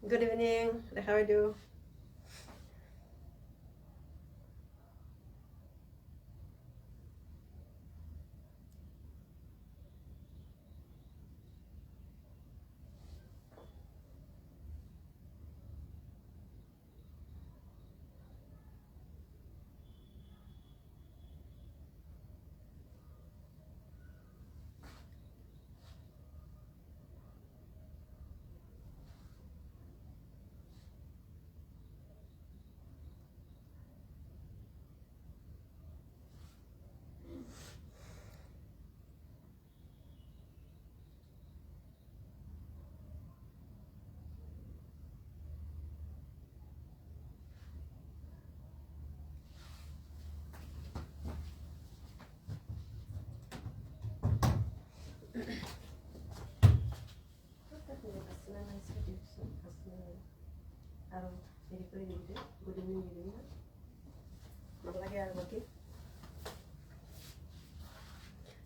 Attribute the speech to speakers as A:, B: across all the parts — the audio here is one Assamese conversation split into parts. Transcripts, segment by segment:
A: Good evening. How are you?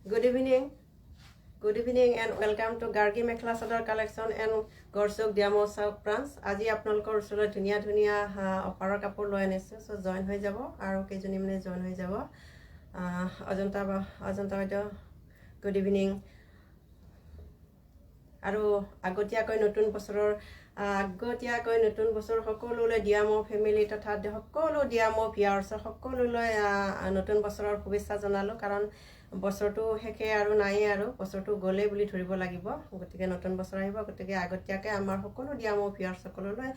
A: Good evening. Good evening and welcome to Gargi Mekhla Sadar collection and Gorsuk Diamo South branch. Aji apnalokor usore dhuniya dhuniya offer kapur loi anisu, so join hoi jabo aru kejoni mane join hoi jabo. Ajanta hoito good evening. Aru agotiakoy notun bosoror আগতীয়াকৈ নতুন বছৰ সকলোলৈ ডিয়ামো ফেমিলি তথা সকলো ডিয়ামো ভিউয়াৰ্ছ সকলোলৈ নতুন বছৰৰ শুভেচ্ছা জনালো কাৰণ বছৰটো শেষে আৰু নাই আৰু বছৰটো গলে বুলি ধৰিব লাগিব গতিকে নতুন বছৰ আহিব গতিকে আগতীয়াকৈ আমাৰ সকলো ডিয়ামো ভিউয়াৰ্ছ সকলোলৈ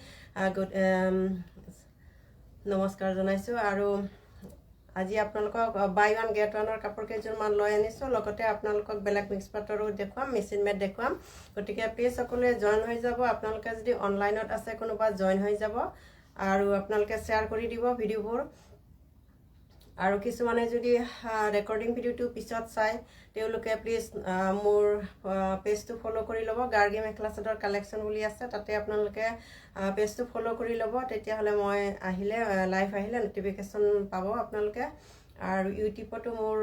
A: নমস্কাৰ জনাইছো আৰু আজি আপোনালোকক বাই ওৱান গেট ওৱানৰ কাপোৰ কেইজনমান লৈ আনিছো লগতে আপোনালোকক বেলেগ মিক্স পাটৰো দেখুৱাম মেচিন মেড দেখুৱাম গতিকে প্লিজ সকলোৱে জয়েন হৈ যাব আপোনালোকে যদি অনলাইনত আছে কোনোবা জয়েন হৈ যাব আৰু আপোনালোকে শ্বেয়াৰ কৰি দিব ভিডিওবোৰ আৰু কিছুমানে যদি ৰেকৰ্ডিং ভিডিওটো পিছত চাই তেওঁলোকে প্লিজ মোৰ পেজটো ফলো কৰি ল'ব গাৰ্গী মেখেলা চাদৰ কালেকশ্যন বুলি আছে তাতে আপোনালোকে পেজটো ফলো কৰি ল'ব তেতিয়া হলে মই আহিলে লাইভ আহিলে নটিফিকেশন পাব আপোনালোকে আৰু ইউটিউবতো মোৰ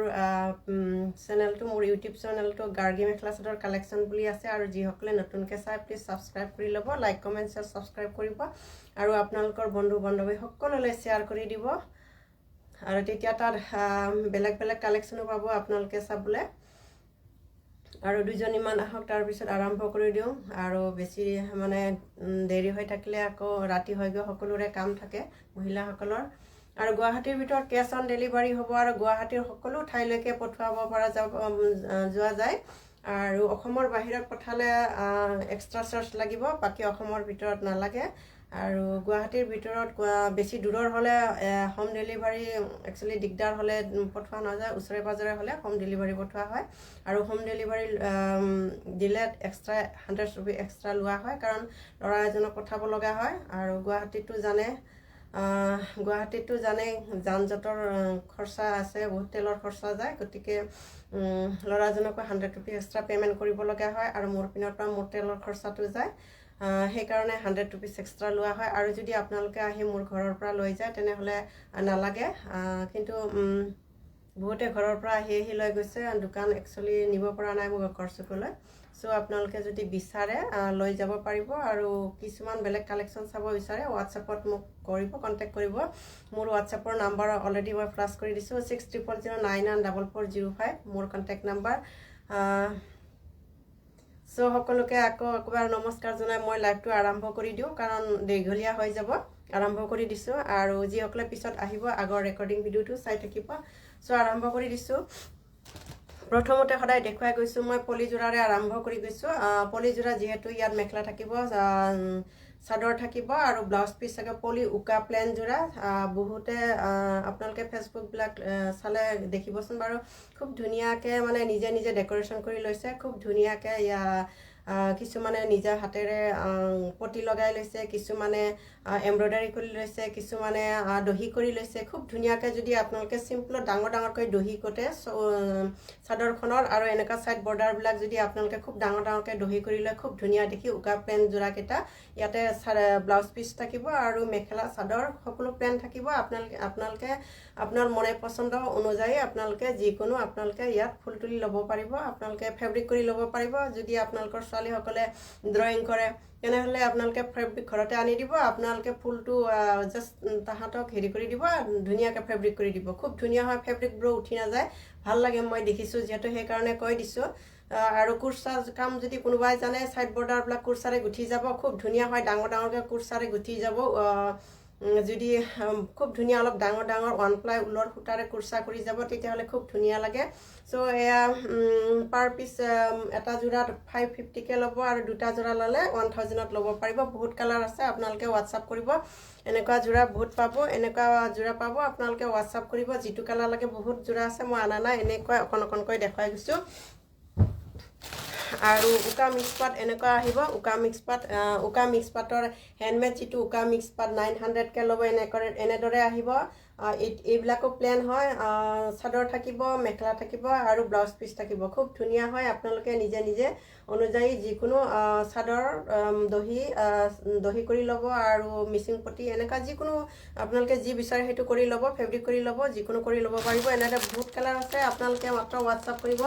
A: চেনেলটো মোৰ ইউটিউব চেনেলটো গাৰ্গী মেখেলা চাদৰ কালেকশ্যন বুলি আছে আৰু যিসকলে নতুনকৈ চাই প্লিজ সাবস্ক্ৰাইব কৰি ল'ব লাইক কমেন্ট শেয়াৰ সাবস্ক্ৰাইব কৰিব আৰু আপোনালোকৰ বন্ধু বান্ধৱী সকলোলৈ শ্বেয়াৰ কৰি দিব আৰু তেতিয়া তাত বেলেগ বেলেগ কালেকশ্যনো পাব আপোনালোকে চাবলৈ আৰু দুজনীমান আহক তাৰ পিছত আৰম্ভ কৰি দিওঁ আৰু বেছি মানে দেৰি হৈ থাকিলে আকৌ ৰাতি হৈ গৈ সকলোৰে কাম থাকে মহিলাসকলৰ আৰু গুৱাহাটীৰ ভিতৰত কেছ অন ডেলিভাৰী হ'ব আৰু গুৱাহাটীৰ সকলো ঠাইলৈকে পঠোৱাব পৰা যোৱা যায় আৰু অসমৰ বাহিৰত পঠালে এক্সট্ৰা চাৰ্জ লাগিব বাকি অসমৰ ভিতৰত নালাগে আৰু গুৱাহাটীৰ ভিতৰত বেছি দূৰৰ হলে হোম ডেলিভাৰী একচুয়ালি দিগদাৰ হলে পঠোৱা নাযায় ওচৰে পাজৰে হলে হোম ডেলিভাৰী পঠোৱা হয় আৰু হোম ডেলিভাৰী দিলে এক্সট্ৰা 100 रुपये এক্সট্ৰা লোৱা হয় কাৰণ লৰা এজনক পঠাব লগা হয় আৰু গুৱাহাটীটো জানে যানজঁটৰ খৰচা আছে বহুত তেলৰ খৰচা যায় গতিকে লৰাজনক 100 रुपये এক্সট্ৰা পেমেন্ট কৰিব লগা হয় আৰু মোৰ পিনৰ পৰা মোৰ তেলৰ খৰচাটো যায় সেই কাৰণে 100 रुपये এক্সট্ৰা লোৱা হয় আৰু যদি আপোনালোকে আহি মোৰ ঘৰৰ পৰা লৈ যায় তেনেহলে নালাগে কিন্তু বহুতে ঘৰৰ পৰা আহি লৈ গৈছে দোকান একচুয়ালি নিব পৰা নাই মোৰ ঘৰচকলৈ সো আপোনালোকে যদি বিচাৰে লৈ যাব পাৰিব আৰু কিছুমান বেলেগ কালেকশ্যন চাব বিচাৰে WhatsAppত মোক কৰিব কন্টাক্ট কৰিব মোৰ WhatsAppৰ নাম্বাৰ অলৰেডি মই ফ্লাশ কৰি দিছো 60099445 মোৰ কন্টাক্ট নাম্বাৰ সো সকলোকে আকৌ একবাৰ নমস্কাৰ জনাই মই লাইভটো আৰম্ভ কৰি দিও কাৰণ দীঘলীয়া হৈ যাব আৰম্ভ কৰি দিছো আৰু যিসকলে পিছত আহিব আগৰ ৰেকৰ্ডিং ভিডিওটো চাই থাকিব সো আৰম্ভ কৰি দিছো প্ৰথমতে সদায় দেখুৱাই গৈছো মই পলিজোৰাৰে আৰম্ভ কৰি গৈছো পলিজোৰা যেহেতু ইয়াত মেখলা থাকিব চাদৰ থাকিব আৰু ব্লাউজ পিচ থাকে পলি উকা প্লেন যোৰা বহুতে আপোনালোকে ফেচবুকবিলাক চালে দেখিবচোন বাৰু খুব ধুনীয়াকৈ মানে নিজে নিজে ডেক'ৰেশ্যন কৰি লৈছে খুব ধুনীয়াকৈ কিছুমানে নিজৰ হাতেৰে পটি লগাই লৈছে কিছুমানে এমব্ৰইডাৰী কৰি লৈছে কিছুমানে দহি কৰি লৈছে খুব ধুনীয়াকৈ যদি আপোনালোকে চিম্পলত ডাঙৰকৈ দহি কোটে চাদৰখনৰ আৰু এনেকুৱা ছাইড বৰ্ডাৰবিলাক যদি আপোনালোকে খুব ডাঙৰকৈ দহি কৰি লয় খুব ধুনীয়া দেখি উকা প্লেন যোৰাকেইটা ইয়াতে ব্লাউজ পিচ থাকিব আৰু মেখেলা চাদৰ সকলো প্লেন থাকিব আপোনালোকে আপোনাৰ মনে পচন্দ অনুযায়ী আপোনালোকে যিকোনো আপোনালোকে ইয়াত ফুল তুলি ল'ব পাৰিব আপোনালোকে ফেব্ৰিক কৰি ল'ব পাৰিব যদি আপোনালোকৰ ছোৱালীসকলে ড্ৰয়িং কৰে তেনেহ'লে আপোনালোকে ফেব্ৰিক ঘৰতে আনি দিব আপোনালোকে ফুলটো জাষ্ট তাহাঁতক হেৰি কৰি দিব ধুনীয়াকৈ ফেব্ৰিক কৰি দিব খুব ধুনীয়া হয় ফেব্ৰিকবোৰ উঠি নাযায় ভাল লাগে মই দেখিছোঁ যিহেতু সেইকাৰণে কৈ দিছোঁ আৰু কুৰ্চা কাম যদি কোনোবাই জানে ছাইড বৰ্ডাৰবিলাক কুৰ্চাৰে গুঠি যাব খুব ধুনীয়া হয় ডাঙৰকৈ কুৰ্চাৰে গুঠি যাব যদি খুব ধুনীয়া অলপ ডাঙৰ ওৱান প্লাই ঊলৰ সূতাৰে কুৰ্চা কৰি যাব তেতিয়াহ'লে খুব ধুনীয়া লাগে চ' এয়া পাৰ পিচ এটা যোৰাত 550কৈ ল'ব আৰু দুটা যোৰা ল'লে 1000ত ল'ব পাৰিব বহুত কালাৰ আছে আপোনালোকে হোৱাটছআপ কৰিব এনেকুৱা যোৰা বহুত পাব এনেকুৱা যোৰা পাব আপোনালোকে হোৱাটছআপ কৰিব যিটো কালাৰ লাগে বহুত যোৰা আছে মই আনা নাই এনেকুৱা অকণকৈ দেখুৱাই গৈছোঁ আৰু উকা মিক্স পাট এনেকুৱা আহিব উকা মিক্স পাটৰ হেণ্ডমেড যিটো উকা মিক্স পাট 900কৈ ল'ব এনেদৰে আহিব এইবিলাকো প্লেন হয় চাদৰ থাকিব মেখেলা থাকিব আৰু ব্লাউজ পিচ থাকিব খুব ধুনীয়া হয় আপোনালোকে নিজে অনুযায়ী যিকোনো চাদৰ দহি কৰি ল'ব আৰু মিচিং পটি এনেকুৱা যিকোনো আপোনালোকে যি বিচাৰে সেইটো কৰি ল'ব ফেব্ৰিক কৰি ল'ব যিকোনো কৰি ল'ব পাৰিব এনেদৰে বহুত কালাৰ আছে আপোনালোকে মাত্ৰ হোৱাটছআপ কৰিব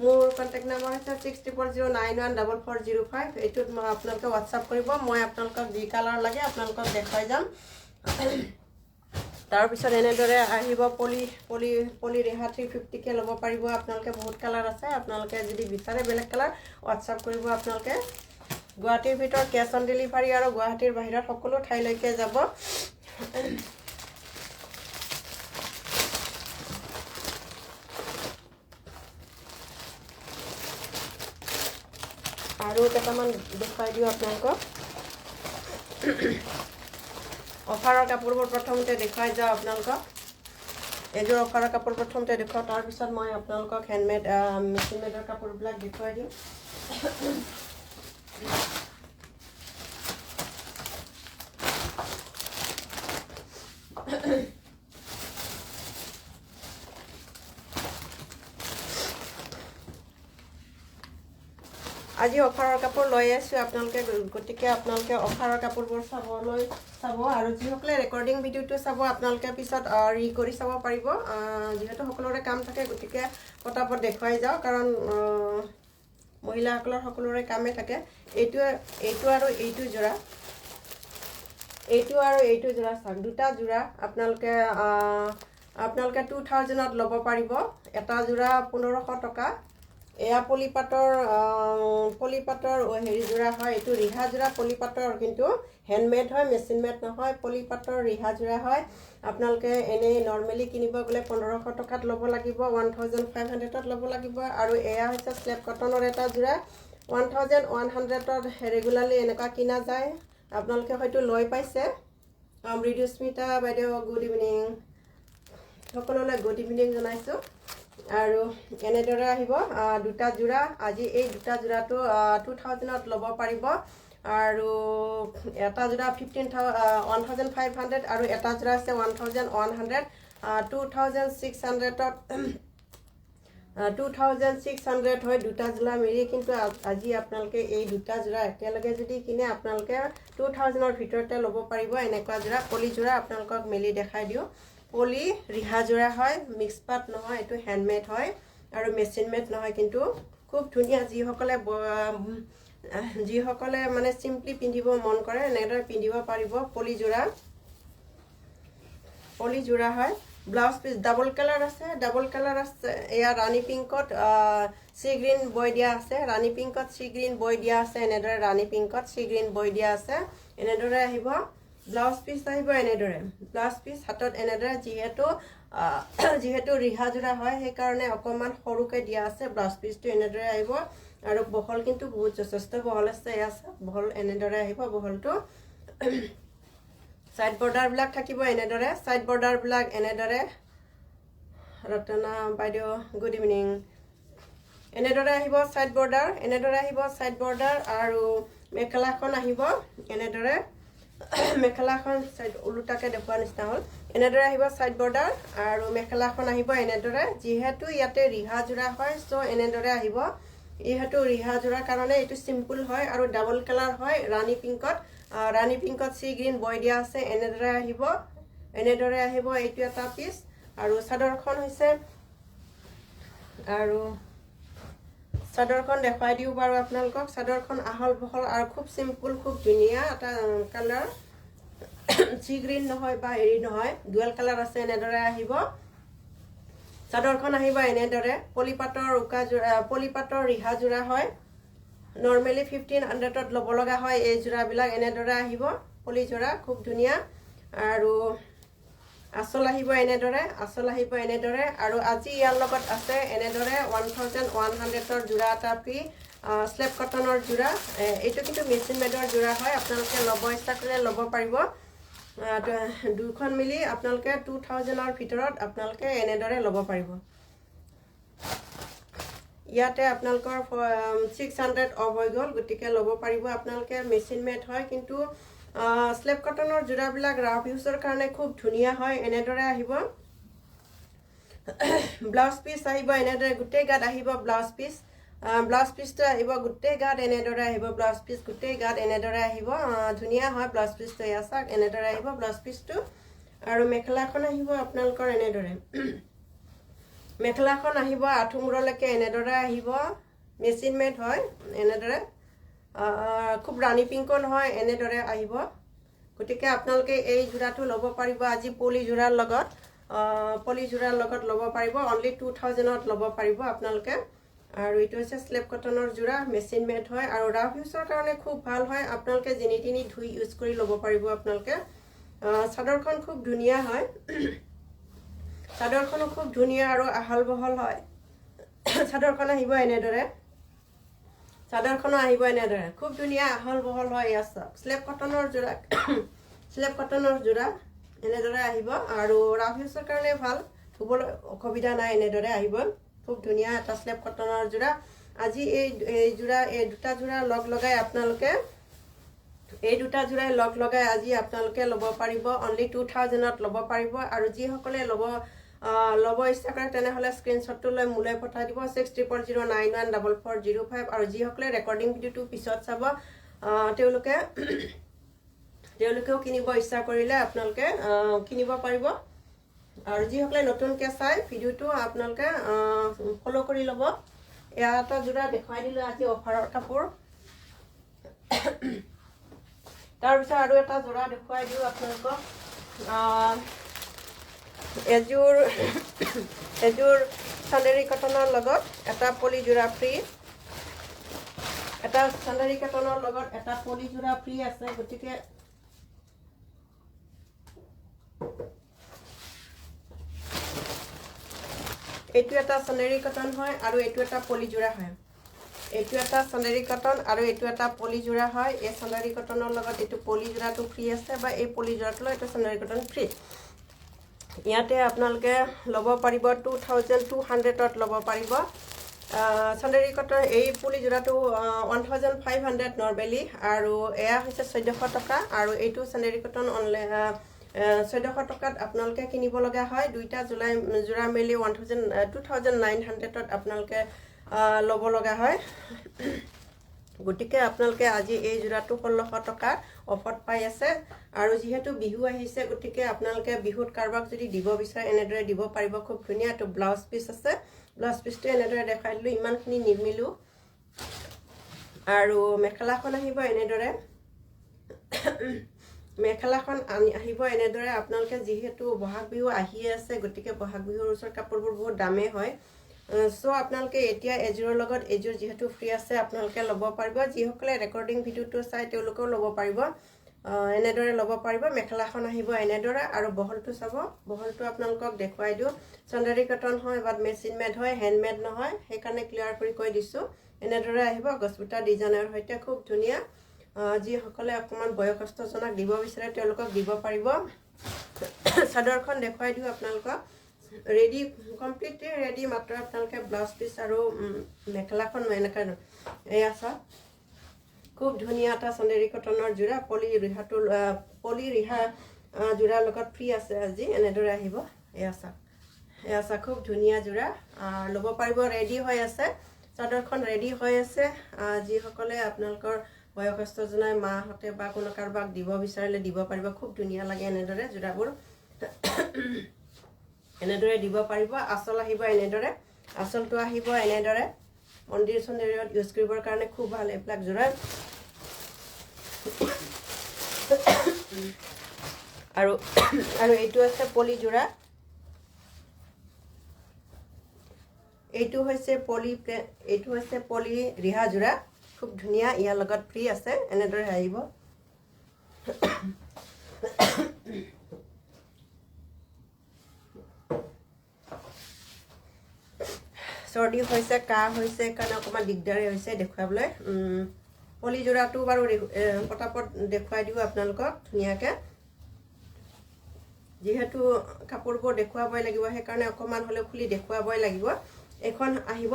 A: মোৰ কণ্টেক্ট নম্বৰ হৈছে 6409144005 এইটোত আপোনালোকে হোৱাটছআপ কৰিব মই আপোনালোকক যি কালাৰ লাগে আপোনালোকক দেখুৱাই যাম তাৰপিছত এনেদৰে আহিব পলি ৰেহা 350কৈ ল'ব পাৰিব আপোনালোকে বহুত কালাৰ আছে আপোনালোকে যদি বিচাৰে বেলেগ কালাৰ হোৱাটছআপ কৰিব আপোনালোকে গুৱাহাটীৰ ভিতৰত কেছ অন ডেলিভাৰী আৰু গুৱাহাটীৰ বাহিৰত সকলো ঠাইলৈকে যাব আৰু কেইটামান দেখুৱাই দিওঁ আপোনালোকক অফাৰৰ কাপোৰবোৰ প্ৰথমতে দেখুৱাই যাওঁ আপোনালোকক এইযোৰ অফাৰৰ কাপোৰ প্ৰথমতে দেখুৱাওঁ তাৰপিছত মই আপোনালোকক হেণ্ডমেড মেচিন মেডৰ কাপোৰবিলাক দেখুৱাই দিম আজি অফাৰৰ কাপোৰ লৈ আছোঁ আপোনালোকে গতিকে আপোনালোকে অফাৰৰ কাপোৰবোৰ চাব আৰু যিসকলে ৰেকৰ্ডিং ভিডিঅ'টো চাব আপোনালোকে পিছত কৰি চাব পাৰিব যিহেতু সকলোৰে কাম থাকে গতিকে পটাপট দেখুৱাই যাওঁ কাৰণ মহিলাসকলৰ সকলোৰে কামে থাকে এইটো আৰু এইটো যোৰা চাওক দুটা যোৰা আপোনালোকে 2000ত ল'ব পাৰিব এটা যোৰা 1500 টকা এয়া পলিপাটৰ হেৰি যোৰা হয় এইটো ৰিহা যোৰা পলিপাটৰ কিন্তু হেণ্ডমেড হয় মেচিন মেড নহয় পলিপাটৰ ৰিহা যোৰা হয় আপোনালোকে এনেই নৰ্মেলি কিনিব গ'লে 1500 টকাত ল'ব লাগিব 1500ত ল'ব লাগিব আৰু এয়া হৈছে স্লেপ কটনৰ এটা যোৰা 1100ত ৰেগুলাৰলি এনেকুৱা কিনা যায় আপোনালোকে হয়তো লৈ পাইছে মৃদুস্মিতা বাইদেউ গুড ইভিনিং সকলোলৈ গুড ইভিনিং জনাইছোঁ আৰু এনেদৰে আহিব দুটা যোৰা আজি এই দুটা যোৰাটো 2000ত ল'ব পাৰিব আৰু এটা যোৰা 1500 আৰু এটা যোৰা আছে 1100 2600 হয় দুটা যোৰা মিলি কিন্তু আজি আপোনালোকে এই দুটা যোৰা একেলগে যদি কিনে আপোনালোকে 2000ৰ ভিতৰতে ল'ব পাৰিব এনেকুৱা যোৰা পলি যোৰা আপোনালোকক মেলি দেখাই দিওঁ পলি ৰিহা যোৰা হয় মিক্স পাট নহয় এইটো হেণ্ডমেড হয় আৰু মেচিন মেড নহয় কিন্তু খুব ধুনীয়া যিসকলে মানে চিম্পলি পিন্ধিব মন কৰে এনেদৰে পিন্ধিব পাৰিব পলি যোৰা হয় ব্লাউজ পিচ ডাবল কালাৰ আছে এয়া ৰাণী পিংকত সি গ্ৰীণ বৈ দিয়া আছে ৰাণী পিংকত সি গ্ৰীণ বৈ দিয়া আছে এনেদৰে ৰাণী পিংকত সি গ্ৰীণ বৈ দিয়া আছে এনেদৰে আহিব ব্লাউজ পিচ আহিব এনেদৰে ব্লাউজ পিচ হাতত এনেদৰে যিহেতু ৰিহা যোৰা হয় সেইকাৰণে অকণমান সৰুকৈ দিয়া আছে ব্লাউজ পিচটো এনেদৰে আহিব আৰু বহল কিন্তু বহুত যথেষ্ট বহল আছে এয়া বহল এনেদৰে আহিব বহলটো সাইড বৰ্ডাৰবিলাক থাকিব এনেদৰে সাইড বৰ্ডাৰবিলাক এনেদৰে ৰত্না বাইদেউ গুড ইভিনিং এনেদৰে আহিব সাইড বৰ্ডাৰ আৰু মেখেলাখন আহিব এনেদৰে মেখেলাখন সাইড উলুটাকে দেখুৱা নিচিনা হ'ল এনেদৰে আহিব সাইড বৰ্ডাৰ আৰু মেখেলাখন আহিব এনেদৰে যিহেতু ইয়াতে ৰিহা জোৰা হয় সো এনেদৰে আহিব ইহেতু ৰিহা জোৰাৰ কাৰণে এইটো সিম্পল হয় আৰু ডাবল কালাৰ হয় ৰাণী পিংকত সি গ্ৰীণ বয় দিয়া আছে এনেদৰে আহিব এইটো এটা পিস আৰু চাদৰখন হৈছে আৰু চাদৰখন দেখাই দিও বাৰু আপোনালোকক চাদৰখন আহল বহল আৰু খুব সিম্পল খুব ধুনিয়া এটা কালাৰ সি গ্ৰীণ নহয় বা হেৰি নহয় ডুৱেল কালাৰ আছে এনেদৰে আহিব চাদৰখন আহিব এনেদৰে পলিপাটৰ ৰিহা জোৰা হয় নৰ্মেলি 1500ত ল'ব লগা হয় এই জোৰাবিলাক এনেদৰে আহিব পলি জোৰা খুব ধুনিয়া আৰু আসল আহিব এনেদৰে আৰু আজি ইয়াৰ লগত আছে এনেদৰে 1100ৰ জোৰা এটা ফ্ৰী স্লেপ কটনৰ জোৰা এইটো কিন্তু মেচিন মেডৰ জোৰা হয় আপোনালোকে ল'ব ইচ্ছা কৰিলে ল'ব পাৰিব দুখন মিলি আপোনালোকে 2000ৰ ভিতৰত আপোনালোকে এনেদৰে ল'ব পাৰিব ইয়াতে আপোনালোকৰ 600 অফ হৈ গ'ল গতিকে ল'ব পাৰিব আপোনালোকে মেচিন মেড হয় কিন্তু স্লেপ কটনৰ জোৰাবিলাক ৰাফ ইউজৰ কাৰণে খুব ধুনিয়া হয় এনেদৰে আহিব ব্লাউজ পিস আহিব এনেদৰে গুটেই গাত আহিব ব্লাউজ পিসটো আহিব গুটেই গাত এনেদৰে আহিব ব্লাউজ পিস গুটেই গাত এনেদৰে আহিব ধুনিয়া হয় ব্লাউজ পিসটো ইয়াছাক এনেদৰে আহিব ব্লাউজ পিসটো আৰু মেখেলাখন আহিব আপোনালোকৰ এনেদৰে মেখেলাখন আহিব আঠুমূৰলৈকে এনেদৰে আহিব মেচিন মেড হয় এনেদৰে খুব ৰাণী পিংকো নহয় এনেদৰে আহিব গতিকে আপোনালোকে এই জোৰাটো ল'ব পাৰিব আজি পলি জোৰাৰ লগত ল'ব পাৰিব অনলি 2000ত ল'ব পাৰিব আপোনালোকে আৰু এইটো হৈছে স্লেপ কটনৰ জোৰা মেচিন মেড হয় আৰু ৰাফ ইউজৰ কাৰণে খুব ভাল হয় আপোনালোকে যেনি তিনি ধুই ইউজ কৰি ল'ব পাৰিব আপোনালোকে চাদৰখন খুব ধুনিয়া হয় চাদৰখনো খুব ধুনিয়া আৰু আহল বহল হয় চাদৰখন আহিব এনেদৰে খুব ধুনিয়া আহল বহল হয় ইয়াছাক স্লেপ কটনৰ জোৰা এনেদৰে আহিব আৰু ৰাফ ইউজৰ কাৰণে ভাল ধুবলৈ অসুবিধা নাই এনেদৰে আহিব খুব ধুনিয়া এটা স্লেপ কটনৰ জোৰা আজি এই দুটা জোৰা লগ লগাই আপোনালোকে আজি আপোনালোকে ল'ব পাৰিব অনলি 2000ত ল'ব পাৰিব আৰু যিসকলে ল'ব ইচ্ছা কৰে তেনেহ'লে স্ক্ৰীনশ্বটটো লৈ মোলৈ পঠাই দিব 6009144005 আৰু যিসকলে ৰেকৰ্ডিং ভিডিঅ'টো পিছত চাব তেওঁলোকেও কিনিব ইচ্ছা কৰিলে আপোনালোকে কিনিব পাৰিব আৰু যিসকলে নতুনকৈ চাই ভিডিঅ'টো আপোনালোকে ফ'ল' কৰি ল'ব এয়া এটা জোৰা দেখুৱাই দিলোঁ আজি অফাৰৰ কাপোৰ তাৰপিছত আৰু এটা জোৰা দেখুৱাই দিওঁ আপোনালোকক এযোৰ চান্দেৰী কটনৰ লগত এটা পলি জোৰা ফ্ৰী আছে গতিকে এইটো এটা চান্দেৰী কটন হয় আৰু এইটো এটা পলি জোৰা হয় এইটো এটা চান্দেৰী কটন আৰু এইটো এটা পলি জোৰা হয় এই চান্দেৰী কটনৰ লগত এইটো পলি জোৰাটো ফ্ৰী আছে বা এই পলি জোৰাটো লৈ এইটো চান্দেৰী কটন ফ্ৰী ইয়াতে আপোনালোকে ল'ব পাৰিব 2200ত ল'ব পাৰিব চান্দেৰী কটন এই পলি জোৰাটো 1500 নৰ্মেলি আৰু এয়া হৈছে 1400 টকা আৰু এইটো চান্দেৰী কটন অনলাইন 1400 টকাত আপোনালোকে কিনিব লগা হয় দুইটা জোৰা মেলি 2900ত আপোনালোকে ল'ব লগা হয় গতিকে আপোনালোকে আজি এই জোৰাটো 1600 টকা অফাৰত পাই আছে আৰু যেহেতু বিহু আহিছে গতিকে আপোনালোকে বিহুত কাৰোবাক যদি দিব বিচাৰে এনেদৰে দিব পাৰিব খুব ধুনিয়া তো ব্লাউজ পিস আছে ব্লাউজ পিসটো এনেদৰে দেখাই দিলোঁ ইমানখিনি নিমিলো আৰু মেখেলাখন আহিব এনেদৰে আপোনালোকে যেহেতু বহাগ বিহু আহি আছে গতিকে বহাগ বিহুৰ ওচৰত কাপোৰবোৰ বহুত দামে হয় সো আপোনালোকে এতিয়া এযোৰৰ লগত এযোৰ যেহেতু ফ্ৰী আছে আপোনালোকে ল'ব পাৰিব যিসকলে ৰেকৰ্ডিং ভিডিঅ'টো চাই তেওঁলোকেও ল'ব পাৰিব এনেদৰে ল'ব পাৰিব মেখেলাখন আহিব এনেদৰে আৰু বহলটো চাব বহলটো আপোনালোকক দেখুৱাই দিওঁ চান্দেৰী কটন হয় বাট মেচিন মেড হয় হেণ্ডমেড নহয় সেইকাৰণে ক্লিয়াৰ কৰি কৈ দিছোঁ এনেদৰে আহিব গছপুটা ডিজাইনৰ সৈতে খুব ধুনীয়া যিসকলে অকণমান বয়সস্থজনক দিব বিচাৰে তেওঁলোকক দিব পাৰিব চাদৰখন দেখুৱাই দিওঁ আপোনালোকক ৰেডি কমপ্লিটলি ৰেডি মাত্ৰ আপোনালোকে ব্লাউজ পিচ আৰু মেখেলাখন এনেকৈ এয়া চাওক খুব ধুনীয়া এটা চন্দেৰী কটনৰ যোৰা পলি ৰিহা যোৰাৰ লগত ফ্ৰী আছে আজি এনেদৰে আহিব এয়া চাওক খুব ধুনীয়া যোৰা ল'ব পাৰিব ৰেডি হৈ আছে চাদৰখন ৰেডি হৈ আছে যিসকলে আপোনালোকৰ বয়সস্থজনাই মাহঁতে বা কোনো কাৰোবাক দিব বিচাৰিলে দিব পাৰিব খুব ধুনীয়া লাগে এনেদৰে যোৰাবোৰ এনেদৰে দিব পাৰিব আঁচল আহিব এনেদৰে আঁচলটো আহিব এনেদৰে মন্দিৰ চন্দিৰত ইউজ কৰিবৰ কাৰণে খুব ভাল এইবিলাক যোৰা আৰু এইটো আছে পলি যোৰা এইটো হৈছে পলি ৰিহা যোৰা খুব ধুনীয়া ইয়াৰ লগত ফ্ৰী আছে এনেদৰে আহিব চৰ্দি হৈছে কাহ হৈছে কাৰণে অকণমান দিগদাৰী হৈছে দেখুৱাবলৈ পলি যোৰাটো বাৰু পটাপট দেখুৱাই দিওঁ আপোনালোকক ধুনীয়াকৈ যিহেতু কাপোৰবোৰ দেখুৱাবই লাগিব সেইকাৰণে অকণমান হ'লেও খুলি দেখুৱাবই লাগিব এখন আহিব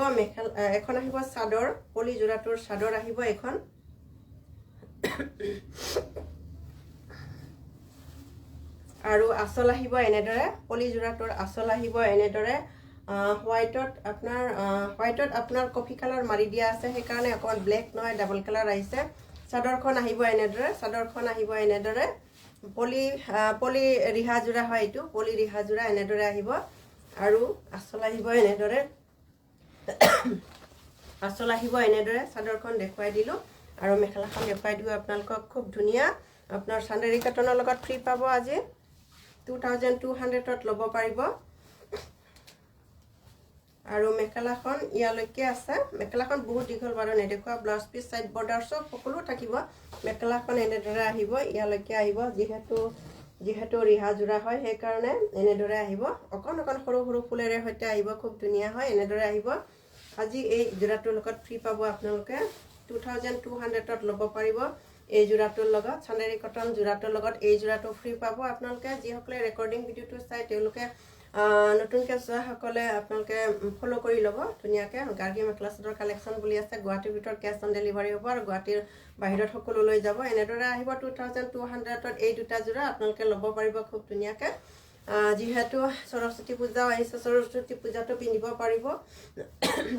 A: এখন আহিব চাদৰ পলি যোৰাটোৰ চাদৰ আহিব এখন আৰু আঁচল আহিব এনেদৰে পলি যোৰাটোৰ আঁচল আহিব এনেদৰে হোৱাইটত আপোনাৰ কফি কালাৰ মাৰি দিয়া আছে সেইকাৰণে অকণমান ব্লেক নহয় ডাবল কালাৰ আহিছে চাদৰখন আহিব এনেদৰে পলি ৰিহা যোৰা হয় এইটো পলি ৰিহা যোৰা এনেদৰে আহিব আৰু আঁচল আহিব এনেদৰে চাদৰখন দেখুৱাই দিলোঁ আৰু মেখেলাখন দেখুৱাই দিওঁ আপোনালোকক খুব ধুনীয়া আপোনাৰ চান্দেৰী কটনৰ লগত ফ্ৰী পাব আজি 2200ত ল'ব পাৰিব আৰু মেখেলাখন ইয়ালৈকে আছে মেখেলাখন বহুত দীঘল বাৰু নেদেখুৱা ব্লাউজ পিচ সাইড বৰ্ডাৰ সব সকলো থাকিব মেখেলাখন এনেদৰে আহিব ইয়ালৈকে আহিব যিহেতু ৰিহা যোৰা হয় সেইকাৰণে এনেদৰে আহিব অকণ সৰু ফুলেৰে সৈতে আহিব খুব ধুনীয়া হয় এনেদৰে আহিব আজি এই যোৰাটোৰ লগত ফ্ৰী পাব আপোনালোকে 2200ত ল'ব পাৰিব এই যোৰাটোৰ লগত চান্দেৰী কটন যোৰাটোৰ লগত এই যোৰাটো ফ্ৰী পাব আপোনালোকে যিসকলে ৰেকৰ্ডিং ভিডিঅ'টো চাই তেওঁলোকে নতুনকৈ চোৱাসকলে আপোনালোকে ফ'ল' কৰি ল'ব ধুনীয়াকৈ গাৰ্গী মেখেলা চাদৰ কালেকশ্যন বুলি আছে গুৱাহাটীৰ ভিতৰত কেছ অন ডেলিভাৰী হ'ব আৰু গুৱাহাটীৰ বাহিৰত সকলো লৈ যাব এনেদৰে আহিব 2200ত এই দুটা যোৰা আপোনালোকে ল'ব পাৰিব খুব ধুনীয়াকৈ যিহেতু সৰস্বতী পূজাও আহিছে সৰস্বতী পূজাটো পিন্ধিব পাৰিব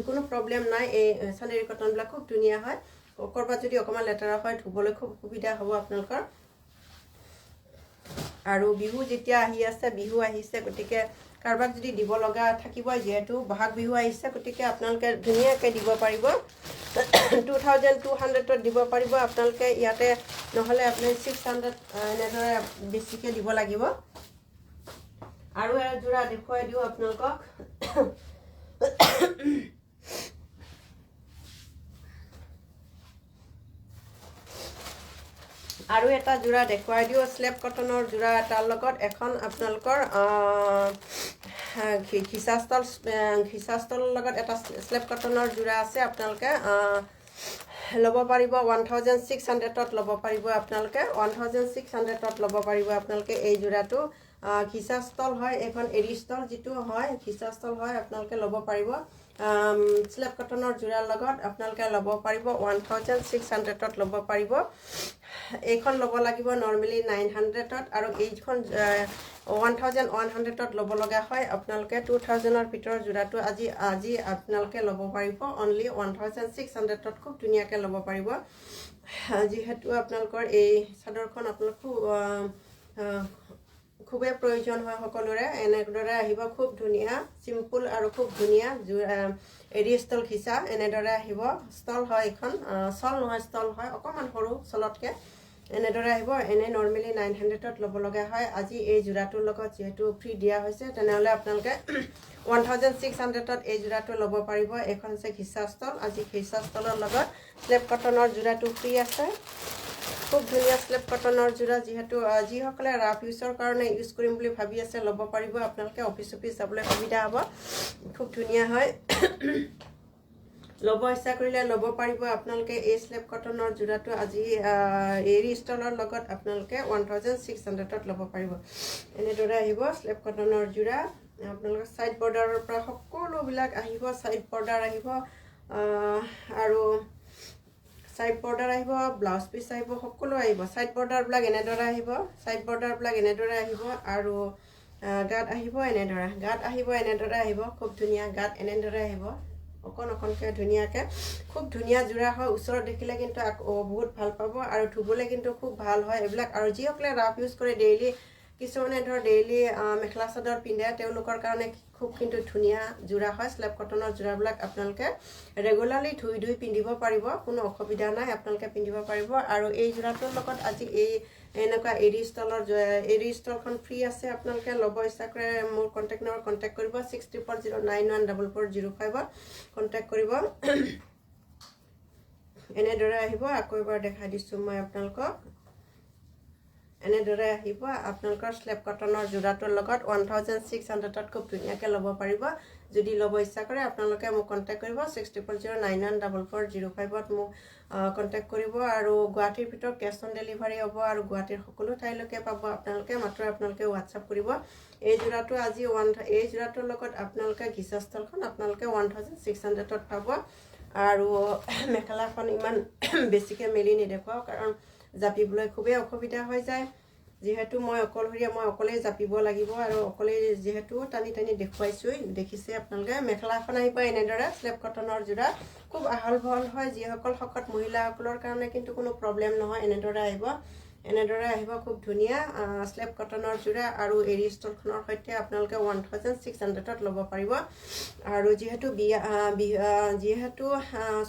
A: কোনো প্ৰব্লেম নাই এই চান্দেৰী কটনবিলাক খুব ধুনীয়া হয় ক'ৰবাত যদি অকণমান লেতেৰা হয় ধুবলৈ খুব সুবিধা হ'ব আপোনালোকৰ আৰু বিহু যেতিয়া আহি আছে বিহু আহিছে গতিকে কাৰোবাক যদি দিব লগা থাকিব যিহেতু বহাগ বিহু আহিছে গতিকে আপোনালোকে ধুনীয়াকৈ দিব পাৰিব 2200ত দিব পাৰিব আপোনালোকে ইয়াতে নহ'লে আপুনি 600 এনেদৰে বেছিকৈ দিব লাগিব আৰু এযোৰা দেখুৱাই দিওঁ আপোনালোকক আৰু এটা যোৰা দেখুৱাই দিওঁ স্লেব কটনৰ যোৰা এটাৰ লগত এখন আপোনালোকৰ ঘিচাস্তলৰ লগত এটা স্লেব কটনৰ যোৰা আছে আপোনালোকে ল'ব পাৰিব 1600ত ল'ব পাৰিব আপোনালোকে 1600ত ল'ব পাৰিব আপোনালোকে এই যোৰাটো ঘিচাস্তল হয় এখন এৰিষ্টল যিটো হয় ঘিচাস্তল হয় আপোনালোকে ল'ব পাৰিব স্লেব কটনৰ যোৰাৰ লগত আপোনালোকে ল'ব পাৰিব 1600ত ল'ব পাৰিব এইখন ল'ব লাগিব নৰ্মেলি 900ত আৰু এইখন 1100ত ল'ব লগা হয় আপোনালোকে 2000ৰ ভিতৰৰ যোৰাটো আজি আপোনালোকে ল'ব পাৰিব অনলি 1600ত খুব ধুনীয়াকৈ ল'ব পাৰিব যিহেতু আপোনালোকৰ এই চাদৰখন আপোনালোক খুবেই প্ৰয়োজন হয় সকলোৰে এনেদৰে আহিব খুব ধুনীয়া চিম্পুল আৰু খুব ধুনীয়া এৰি ষ্টল ঘিচা এনেদৰে আহিব ষ্টল হয় এখন চল নহয় ষ্টল হয় অকণমান সৰু চলতকৈ এনেদৰে আহিব এনে নৰ্মেলি 900ত ল'ব লগা হয় আজি এই যোৰাটোৰ লগত যিহেতু ফ্ৰী দিয়া হৈছে তেনেহ'লে আপোনালোকে 1600ত এই যোৰাটো ল'ব পাৰিব এখন আছে ঘিচা ষ্টল আজি ঘিচা ষ্টলৰ লগত স্লেব কটনৰ যোৰাটো ফ্ৰী আছে খুব ধুনীয়া স্লেব কটনৰ যোৰা যিহেতু যিসকলে ৰাফ ইউজৰ কাৰণে ইউজ কৰিম বুলি ভাবি আছে ল'ব পাৰিব আপোনালোকে অফিচ যাবলৈ সুবিধা হ'ব খুব ধুনীয়া হয় ল'ব ইচ্ছা কৰিলে ল'ব পাৰিব আপোনালোকে এই স্লেব কটনৰ যোৰাটো আজি এৰী ষ্টলৰ লগত আপোনালোকে 1600ত ল'ব পাৰিব এনেদৰে আহিব স্লেব কটনৰ যোৰা আপোনালোকৰ সাইড বৰ্ডাৰৰ পৰা সকলোবিলাক আহিব সাইড বৰ্ডাৰ আহিব আৰু সাইড বৰ্ডাৰ আহিব ব্লাউজ পিস আহিব সকলো আহিব সাইড বৰ্ডাৰবিলাক এনেদৰে আহিব সাইড বৰ্ডাৰবিলাক এনেদৰে আহিব আৰু গাত আহিব এনেদৰে আহিব খুব ধুনীয়া গাত এনেদৰে আহিব অকণকে ধুনীয়াকৈ খুব ধুনীয়া যোৰা হয় ওচৰত দেখিলে কিন্তু বহুত ভাল পাব আৰু ধুবলৈ কিন্তু খুব ভাল হয় এইবিলাক আৰু যিসকলে ৰাফ ইউজ কৰে ডেইলি কিছুমানে ধৰ ডেইলি মেখেলা চাদৰ পিন্ধে তেওঁলোকৰ কাৰণে খুব কিন্তু ধুনীয়া যোৰা হয় স্লেব কটনৰ যোৰাবিলাক আপোনালোকে ৰেগুলাৰলি ধুই পিন্ধিব পাৰিব কোনো অসুবিধা নাই আপোনালোকে পিন্ধিব পাৰিব আৰু এই যোৰাটোৰ লগত আজি এই এনেকুৱা এৰী ষ্টলখন ফ্ৰী আছে আপোনালোকে ল'ব ইচ্ছা কৰে মোৰ কণ্টেক্ট নম্বৰ কণ্টেক্ট কৰিব 6409144005 কণ্টেক্ট কৰিব এনেদৰে আহিব আকৌ এবাৰ দেখাই দিছোঁ মই আপোনালোকক এনেদৰে আহিব আপোনালোকৰ স্লেব কটনৰ যোৰাটোৰ লগত 1600ত খুব ধুনীয়াকৈ ল'ব পাৰিব যদি ল'ব ইচ্ছা কৰে আপোনালোকে মোক কণ্টেক্ট কৰিব 6409144005ত মোক কণ্টেক্ট কৰিব আৰু গুৱাহাটীৰ ভিতৰত কেছ অন ডেলিভাৰী হ'ব আৰু গুৱাহাটীৰ সকলো ঠাইলৈকে পাব আপোনালোকে মাত্ৰ আপোনালোকে হোৱাটছআপ কৰিব এই যোৰাটো আজি এই যোৰাটোৰ লগত আপোনালোকে ঘিচাস্থলখন আপোনালোকে 1600ত পাব আৰু মেখেলাখন ইমান বেছিকৈ মেলি নেদেখুৱাওঁ কাৰণ জাপিবলৈ খুবেই অসুবিধা হৈ যায় যেহেতু মই অকলশৰীয়া মই অকলেই জাপিব লাগিব আৰু অকলেই যেহেতু টানি দেখুৱাইছোঁ দেখিছে আপোনালোকে মেখেলাখন আহিব এনেদৰে স্লেব কটনৰ যোৰা খুব আহল বহল হয় যিসকল শকত মহিলাসকলৰ কাৰণে কিন্তু কোনো প্ৰব্লেম নহয় এনেদৰে আহিব খুব ধুনীয়া স্লেব কটনৰ যোৰা আৰু এৰী ষ্টলখনৰ সৈতে আপোনালোকে 1600ত ল'ব পাৰিব আৰু যিহেতু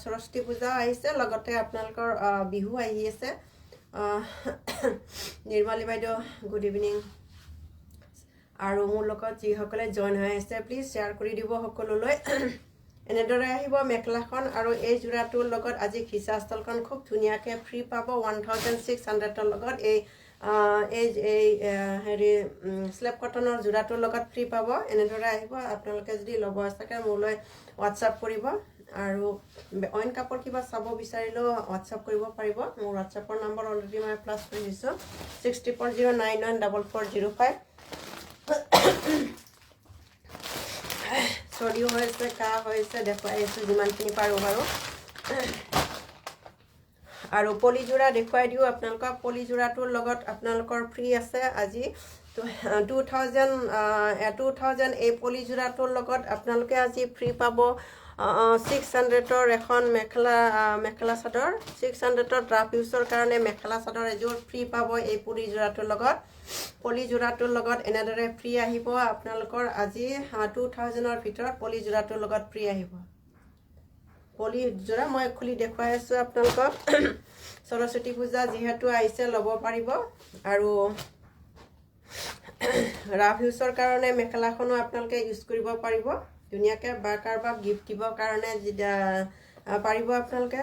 A: সৰস্বতী পূজা আহিছে লগতে আপোনালোকৰ বিহু আহি আছে নিৰ্মালী বাইদেউ গুড ইভিনিং আৰু মোৰ লগত যিসকলে জইন হৈ আছে প্লিজ শ্বেয়াৰ কৰি দিব সকলোলৈ এনেদৰে আহিব মেখেলাখন আৰু এই যোৰাটোৰ লগত আজি ঘিচাস্থলখন খুব ধুনীয়াকৈ ফ্ৰী পাব 1600ৰ লগত এই হেৰি স্লেব কটনৰ যোৰাটোৰ লগত ফ্ৰী পাব এনেদৰে আহিব আপোনালোকে যদি ল'ব ইচ্ছা মোলৈ হোৱাটছআপ কৰিব আৰু অইন কাপোৰ কিবা চাব বিচাৰিলেও হোৱাটছআপ কৰিব পাৰিব মোৰ হোৱাটছআপৰ নম্বৰ অলৰেডি মই প্লাছ কৰি দিছোঁ 6409144005 চৰ্দিও হৈছে কাহ হৈছে দেখুৱাই আছোঁ যিমানখিনি পাৰোঁ বাৰু আৰু পলিযোৰা দেখুৱাই দিওঁ আপোনালোকক পলিযোৰাটোৰ লগত আপোনালোকৰ ফ্ৰী আছে আজি 2000 এই পলিযোৰাটোৰ লগত আপোনালোকে আজি ফ্ৰী পাব 600ৰ এখন মেখেলা চাদৰ 600ত ৰাফ ইউজৰ কাৰণে মেখেলা চাদৰ এযোৰ ফ্ৰী পাব এই পলিযোৰাটোৰ লগত এনেদৰে ফ্ৰী আহিব আপোনালোকৰ আজি 2000ৰ ভিতৰত পলিযোৰাটোৰ লগত ফ্ৰী আহিব পলিযোৰা মই খুলি দেখুৱাই আছোঁ আপোনালোকক সৰস্বতী পূজা যিহেতু আহিছে ল'ব পাৰিব আৰু ৰাফ ইউজৰ কাৰণে মেখেলাখনো আপোনালোকে ইউজ কৰিব পাৰিব ধুনীয়াকৈ বা কাৰোবাক গিফ্ট দিবৰ কাৰণে পাৰিব আপোনালোকে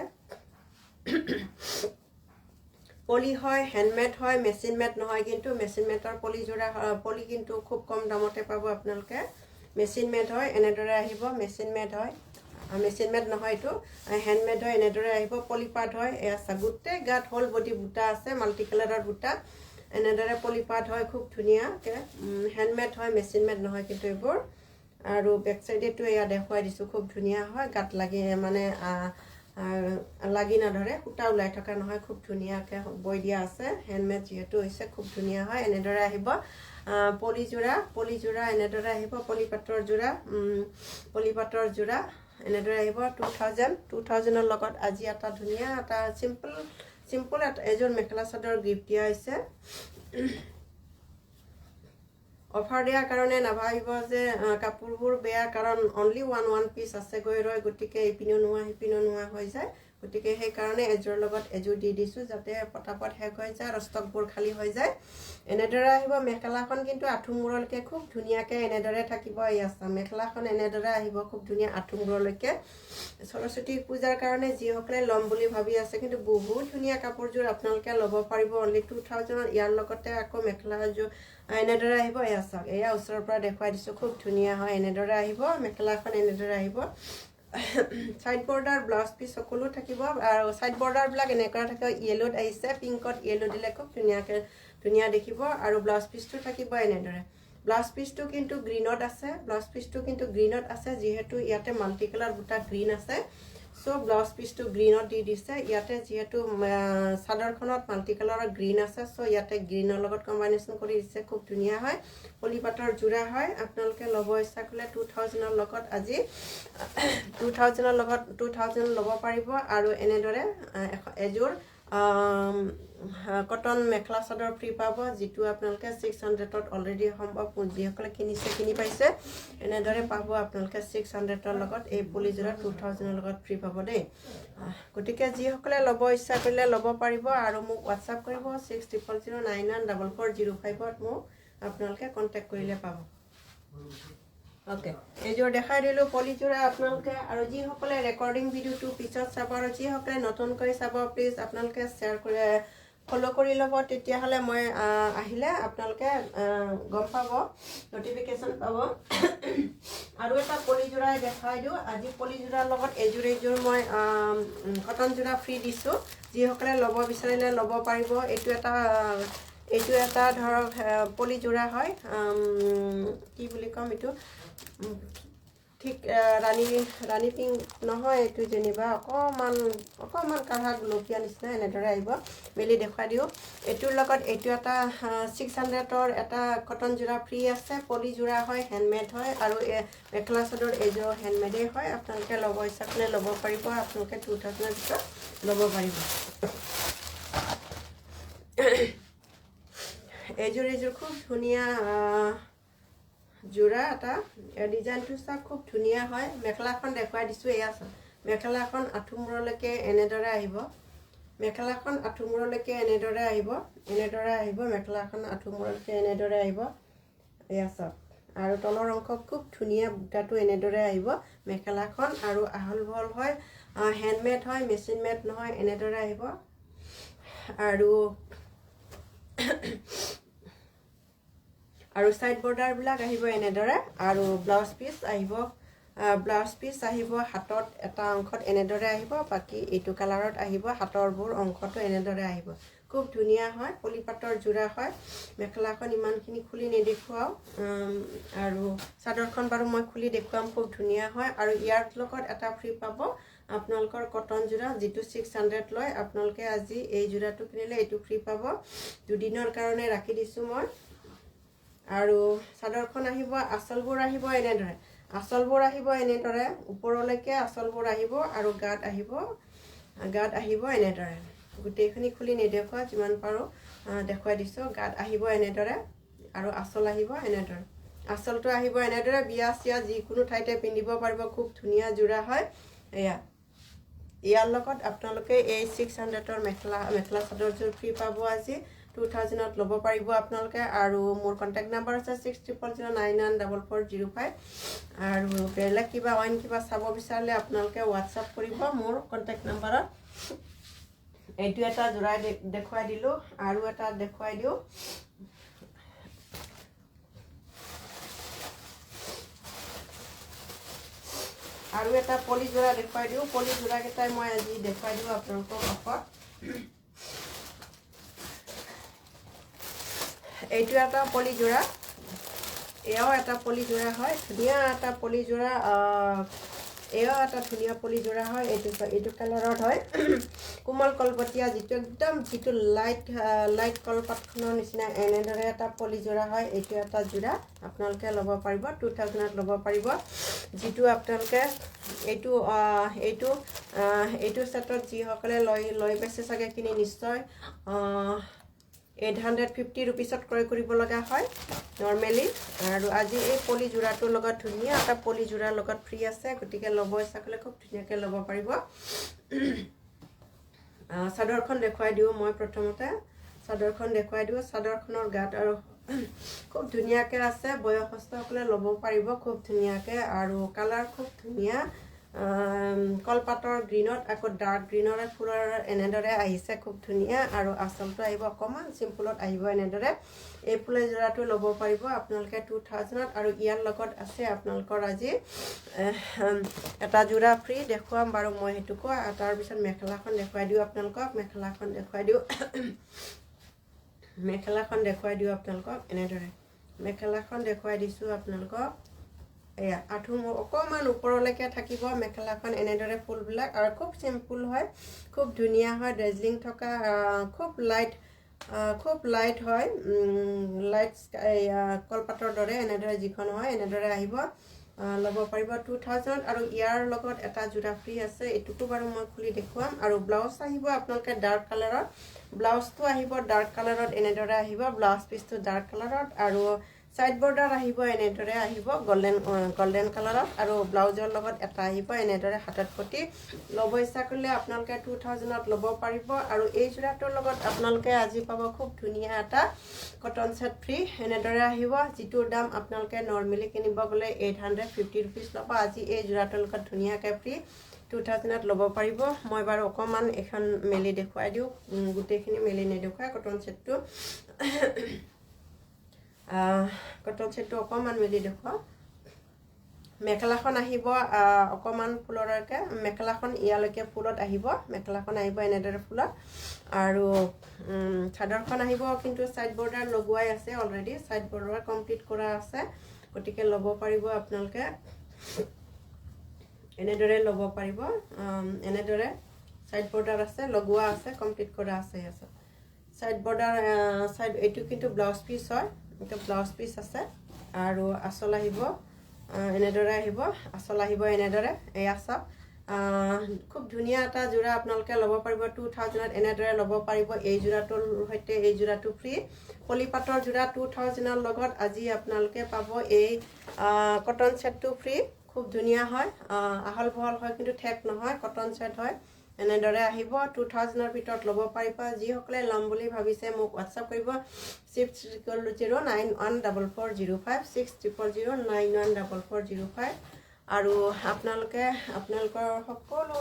A: পলি হয় হেণ্ডমেড হয় মেচিন মেড নহয় কিন্তু মেচিন মেডৰ পলি কিন্তু খুব কম দামতে পাব আপোনালোকে মেচিন মেড হয় এনেদৰে আহিব মেচিন মেড নহয় এইটো হেণ্ডমেড হয় এনেদৰে আহিব পলিপাট হয় এয়া গোটেই গাত হ'ল বডি বুটা আছে মাল্টি কালাৰৰ বুটা এনেদৰে পলিপাট হয় খুব ধুনীয়াকৈ হেণ্ডমেড হয় মেচিন মেড নহয় কিন্তু এইবোৰ আৰু বেক সাইডেটো এয়া দেখুৱাই দিছোঁ খুব ধুনীয়া হয় গাত লাগি মানে লাগি নধৰে সূতা ওলাই থকা নহয় খুব ধুনীয়াকৈ বৈ দিয়া আছে হেণ্ডমেড যিহেতু হৈছে খুব ধুনীয়া হয় এনেদৰে আহিব পলিযোৰা এনেদৰে আহিব পলিপাটৰ যোৰা এনেদৰে আহিব 2000ৰ লগত আজি এটা ধুনীয়া এটা চিম্পল এযোৰ মেখেলা চাদৰ গিফ্ট দিয়া হৈছে অফাৰ দিয়াৰ কাৰণে নাভাবিব যে কাপোৰবোৰ বেয়া কাৰণ অনলি ওৱান পিচ আছে গৈ ৰয় গতিকে ইপিনেও নোহোৱা সিপিনেও নোহোৱা হৈ যায় গতিকে সেইকাৰণে এযোৰ লগত এযোৰ দি দিছোঁ যাতে পটাপট শেষ হৈ যায় আৰু ষ্টকবোৰ খালী হৈ যায় এনেদৰে আহিব মেখেলাখন কিন্তু আঁঠুমূৰলৈকে খুব ধুনীয়াকৈ এনেদৰে থাকিব মেখেলাখন এনেদৰে আহিব খুব ধুনীয়া আঁঠুমূৰলৈকে সৰস্বতী পূজাৰ কাৰণে যিসকলে ল'ম বুলি ভাবি আছে কিন্তু বহুত ধুনীয়া কাপোৰযোৰ আপোনালোকে ল'ব পাৰিব অনলি 2000 ইয়াৰ লগতে আকৌ মেখেলাযোৰ এনেদৰে আহিব এয়া ওচৰৰ পৰা দেখুৱাই দিছোঁ খুব ধুনীয়া হয় এনেদৰে আহিব মেখেলাখন এনেদৰে আহিব সাইড বৰ্ডাৰ ব্লাউজ পিচ সকলো থাকিব আৰু সাইড বৰ্ডাৰবিলাক এনেকুৱা থাকে ইয়েলোত আহিছে পিংকত ইয়েলো দিলে খুব ধুনীয়া দেখিব আৰু ব্লাউজ পিচটো থাকিব এনেদৰে ব্লাউজ পিচটো কিন্তু গ্ৰীনত আছে যিহেতু ইয়াতে মাল্টি কালাৰ বুটা গ্ৰীণ আছে সো ব্লাউজ পিচটো গ্ৰীনত দি দিছে ইয়াতে যেহেতু চাদৰখনত মাল্টি কালাৰৰ গ্ৰীণ আছে সো ইয়াতে গ্ৰীনৰ লগত কম্বিনেশ্যন কৰি দিছে খুব ধুনীয়া হয় পলিপাটৰ জোৰা হয় আপোনালোকে ল'ব ইচ্ছা কৰিলে 2000 ৰ লগত আজি 2000 ৰ লগত 2000 ল'ব পাৰিব আৰু এনেদৰে এজোৰ কটন মেখেলা চাদৰ ফ্ৰী পাব যেটো আপোনালোকে 600 ত অলৰেডি সম্ভৱ যিসকলে কিনি পাইছে এনেদৰে পাব আপোনালোকে 600 ৰ লগত এই পলিজোৰা 2000 ৰ লগত ফ্ৰী পাব দেই গতিকে যিসকলে ল'ব ইচ্ছা কৰিলে ল'ব পাৰিব আৰু মোক WhatsApp কৰিব 6009944005 ত মোক আপোনালোকে কন্টাক্ট কৰিলে পাব ওকে এজোৰ দেখাই দিলো পলিজোৰা আপোনালোকে আৰু যিসকলে ৰেকৰ্ডিং ভিডিওটো পিছত চাব আৰু যিসকলে নতুনকৈ চাব প্লিজ আপোনালোকে শ্বেয়াৰ কৰি ফলো কৰি ল'ব তেতিয়া হলে মই আহিলে আপোনালোকে গম পাব নটিফিকেশন পাব আৰু এটা পলিজোৰা দেখাই দিও আজি পলিজোৰাৰ লগত এজোৰ মই কটন জোৰা ফ্ৰী দিছো যিসকলে ল'ব বিচাৰিলে ল'ব পাৰিব এইটো এটা ধৰক পলিজোৰা হয় কি বুলি কম এইটো ঠিক ৰাণী পিং নহয় এইটো যেনিবা অকমান কাঢ়া গুলপীয়া নিচিনা এনেদৰে আহিব মেলি দেখাই দিও এইটোৰ লগত এইটো এটা 600 ৰ এটা কটন জোৰা ফ্ৰী আছে পলি জোৰা হয় হ্যান্ডমেড হয় আৰু মেখেলা চাদৰ এজোৰ হ্যান্ডমেডে হয় আপোনালোকে ল'ব ইচ্ছা কৰিলে ল'ব পাৰিব আপোনালোকে 2000 ৰ ভিতৰত ল'ব পাৰিব এজোৰ খুব ধুনীয়া জোৰা এটা ডিজাইনটো সব খুব ধুনীয়া হয় মেখেলাখন দেখাই দিছো এয়া মেখেলাখন আঠুমূৰলৈকে এনেদৰে আহিব মেখেলাখন আঠুমূৰলৈকে এনেদৰে আহিব মেখেলাখন আঠুমূৰলৈকে এনেদৰে আহিব এয়া সব আৰু তলৰ অংশ খুব ধুনীয়া বুটাটো এনেদৰে আহিব মেখেলাখন আৰু আহল বহল হয় হ্যান্ডমেড হয় মেচিন মেড নহয় এনেদৰে আহিব আৰু সাইড বৰ্ডাৰ বিলাক আহিব এনেদৰে আৰু ব্লাউজ পিচ আহিব হাতত এটা অংশত এনেদৰে আহিব বাকি এইটো কালাৰত আহিব হাতৰবোৰ অংশটো এনেদৰে আহিব খুব ধুনীয়া হয় পলিপাটৰ জোৰা হয় মেখেলাখন ইমানখিনি খুলি নেদেখুৱাও আৰু চাদৰখন বাৰু মই খুলি দেখুৱাম খুব ধুনীয়া হয় আৰু ইয়াৰ লগত এটা ফ্ৰী পাব আপোনালোকৰ কটন জোৰা যেটো 600 লয় আপোনালোকে আজি এই জোৰাটো কিনিলে এইটো ফ্ৰী পাব দুদিনৰ কাৰণে ৰাখি দিছো মই আৰু চাদৰখন আহিব আঁচলবোৰ আহিব এনেদৰে ওপৰলৈকে আঁচলবোৰ আহিব আৰু গাত আহিব এনেদৰে গুটেইখিনি খুলি নেদেখুৱা যিমান পাৰো দেখুৱাই দিছো গাত আহিব এনেদৰে আৰু আঁচল আহিব এনেদৰে আঁচলটো আহিব এনেদৰে বিয়া চিয়া যিকোনো ঠাইতে পিন্ধিব পাৰিব খুব ধুনীয়া জোৰা হয় ইয়াৰ লগত আপোনালোকে এই 600 ৰ মেখেলা চাদৰযোৰ ফ্ৰী পাব আজি 2000 ত ল'ব পাৰিব আপোনালোকে আৰু মোৰ কন্টাক্ট নাম্বাৰ আছে 6009944005 আৰু বেলেগ কিবা অইন কিবা চাব বিচাৰিলে আপোনালোকে WhatsApp কৰিব মোৰ কন্টাক্ট নাম্বাৰত এইটো এটা জোৰাই দেখুৱাই দিলো আৰু এটা দেখুৱাই দিও আৰু এটা পলি জোৰা দেখুৱাই দিও পলি জোৰা কেইটাই মই আজি দেখুৱাই দিও আপোনালোকক অফত এইটো এটা পলি জোৰা এও এটা পলি জোৰা হয় ধুনীয়া এটা পলি জোৰা এও এটা ধুনীয়া পলি জোৰা হয় এইটো কালাৰত হয় কোমল কলপতিয়া যেটো লাইট কলপাতখনৰ নিচিনা এনেদৰে এটা পলি জোৰা হয় এইটো এটা জোৰা আপোনালোকে ল'ব পাৰিব 2000 ত ল'ব পাৰিব যেটো আপোনালোকে এইটো সেটত যিসকলে লৈ বেছে চাগে কিনি নিশ্চয় 850 रुपीसत ক্ৰয় কৰিব লগা হয় নৰমালি আৰু আজি এই পলি জোৰাটোৰ লগত ধুনীয়া এটা পলি জোৰাৰ লগত ফ্ৰী আছে গতিকে ল'ব ইচ্ছা কৰিলে খুব ধুনীয়াকৈ ল'ব পাৰিব চাদৰখন দেখুৱাই দিও মই প্ৰথমতে চাদৰখন দেখুৱাই দিও চাদৰখনৰ গাত আৰু খুব ধুনীয়াকৈ আছে বয়সস্থসকলে ল'ব পাৰিব খুব ধুনীয়াকৈ আৰু কালাৰ খুব ধুনীয়া কলপাতৰ গ্ৰীণত আকৌ ডাৰ্ক গ্ৰীণৰে ফুলৰ এনেদৰে আহিছে খুব ধুনীয়া আৰু আঁচলটো আহিব অকণমান চিম্পুলত আহিব এনেদৰে এই ফুলৰ যোৰাটো ল'ব পাৰিব আপোনালোকে 2000ত আৰু ইয়াৰ লগত আছে আপোনালোকৰ আজি এটা যোৰা ফ্ৰী দেখুৱাম বাৰু মই সেইটোকো তাৰপিছত মেখেলাখন দেখুৱাই দিওঁ আপোনালোকক মেখেলাখন দেখুৱাই দিওঁ আপোনালোকক এনেদৰে মেখেলাখন দেখুৱাই দিছোঁ আপোনালোকক এয়া আঁঠু অকণমান ওপৰলৈকে থাকিব মেখেলাখন এনেদৰে ফুলবিলাক আৰু খুব চিম্পুল হয় খুব ধুনীয়া হয় ড্ৰেজলিং থকা খুব লাইট হয় লাইট কলপাতৰ দৰে এনেদৰে যিখন হয় এনেদৰে আহিব ল'ব পাৰিব 2000 আৰু ইয়াৰ লগত এটা যোৰা ফ্ৰী আছে এইটোকো বাৰু মই খুলি দেখুৱাম আৰু ব্লাউজ আহিব আপোনালোকে ডাৰ্ক কালাৰত ব্লাউজটো আহিব ডাৰ্ক কালাৰত এনেদৰে আহিব ব্লাউজ পিচটো ডাৰ্ক কালাৰত আৰু সাইড বৰ্ডাৰ আহিব এনেদৰে আহিব গোল্ডেন কালাৰত আৰু ব্লাউজৰ লগত এটা আহিব এনেদৰে হাতত পটি ল'ব ইচ্ছা কৰিলে আপোনালোকে 2000ত ল'ব পাৰিব আৰু এই যোৰাটোৰ লগত আপোনালোকে আজি পাব খুব ধুনীয়া এটা কটন সেট ফ্ৰী এনেদৰে আহিব যিটোৰ দাম আপোনালোকে নৰ্মেলি কিনিব গ'লে 850 rupees ল'ব আজি এই যোৰাটোৰ লগত ধুনীয়াকৈ ফ্ৰী 2000ত ল'ব পাৰিব মই বাৰু অকণমান এখন মেলি দেখুৱাই দিওঁ গোটেইখিনি মেলি নেদেখুৱাই কটন সেটটো কটন সেটটো অকণমান মেলি দেখুৱাওঁ মেখেলাখন আহিব অকণমান ফুলৰকৈ মেখেলাখন ইয়ালৈকে ফুলত আহিব মেখেলাখন আহিব এনেদৰে ফুলত আৰু চাদৰখন আহিব কিন্তু সাইড বৰ্ডাৰ লগোৱাই আছে অলৰেডি সাইড বৰ্ডাৰ কমপ্লিট কৰা আছে গতিকে ল'ব পাৰিব আপোনালোকে এনেদৰে ল'ব পাৰিব এনেদৰে সাইড বৰ্ডাৰ আছে লগোৱা আছে কমপ্লিট কৰা আছে সাইড বৰ্ডাৰ সাইড এইটো কিন্তু ব্লাউজ পিচ হয় এটা ব্লাউজ পিচ আছে আৰু আঁচল আহিব এনেদৰে আহিব আঁচল আহিব এনেদৰে এয়া চাওক খুব ধুনীয়া এটা যোৰা আপোনালোকে ল'ব পাৰিব 2000ত এনেদৰে ল'ব পাৰিব এই যোৰাটোৰ সৈতে এই যোৰাটো ফ্ৰী পলিপাটৰ যোৰা 2000ৰ লগত আজি আপোনালোকে পাব এই কটন সেটটো ফ্ৰী খুব ধুনীয়া হয় আহল বহল হয় কিন্তু ঠেক নহয় কটন সেট হয় এনেদৰে আহিব 2000ৰ ভিতৰত ল'ব পাৰিব যিসকলে ল'ম বুলি ভাবিছে মোক হোৱাটছআপ কৰিব 60914405 60914405 আৰু আপোনালোকে আপোনালোকৰ সকলো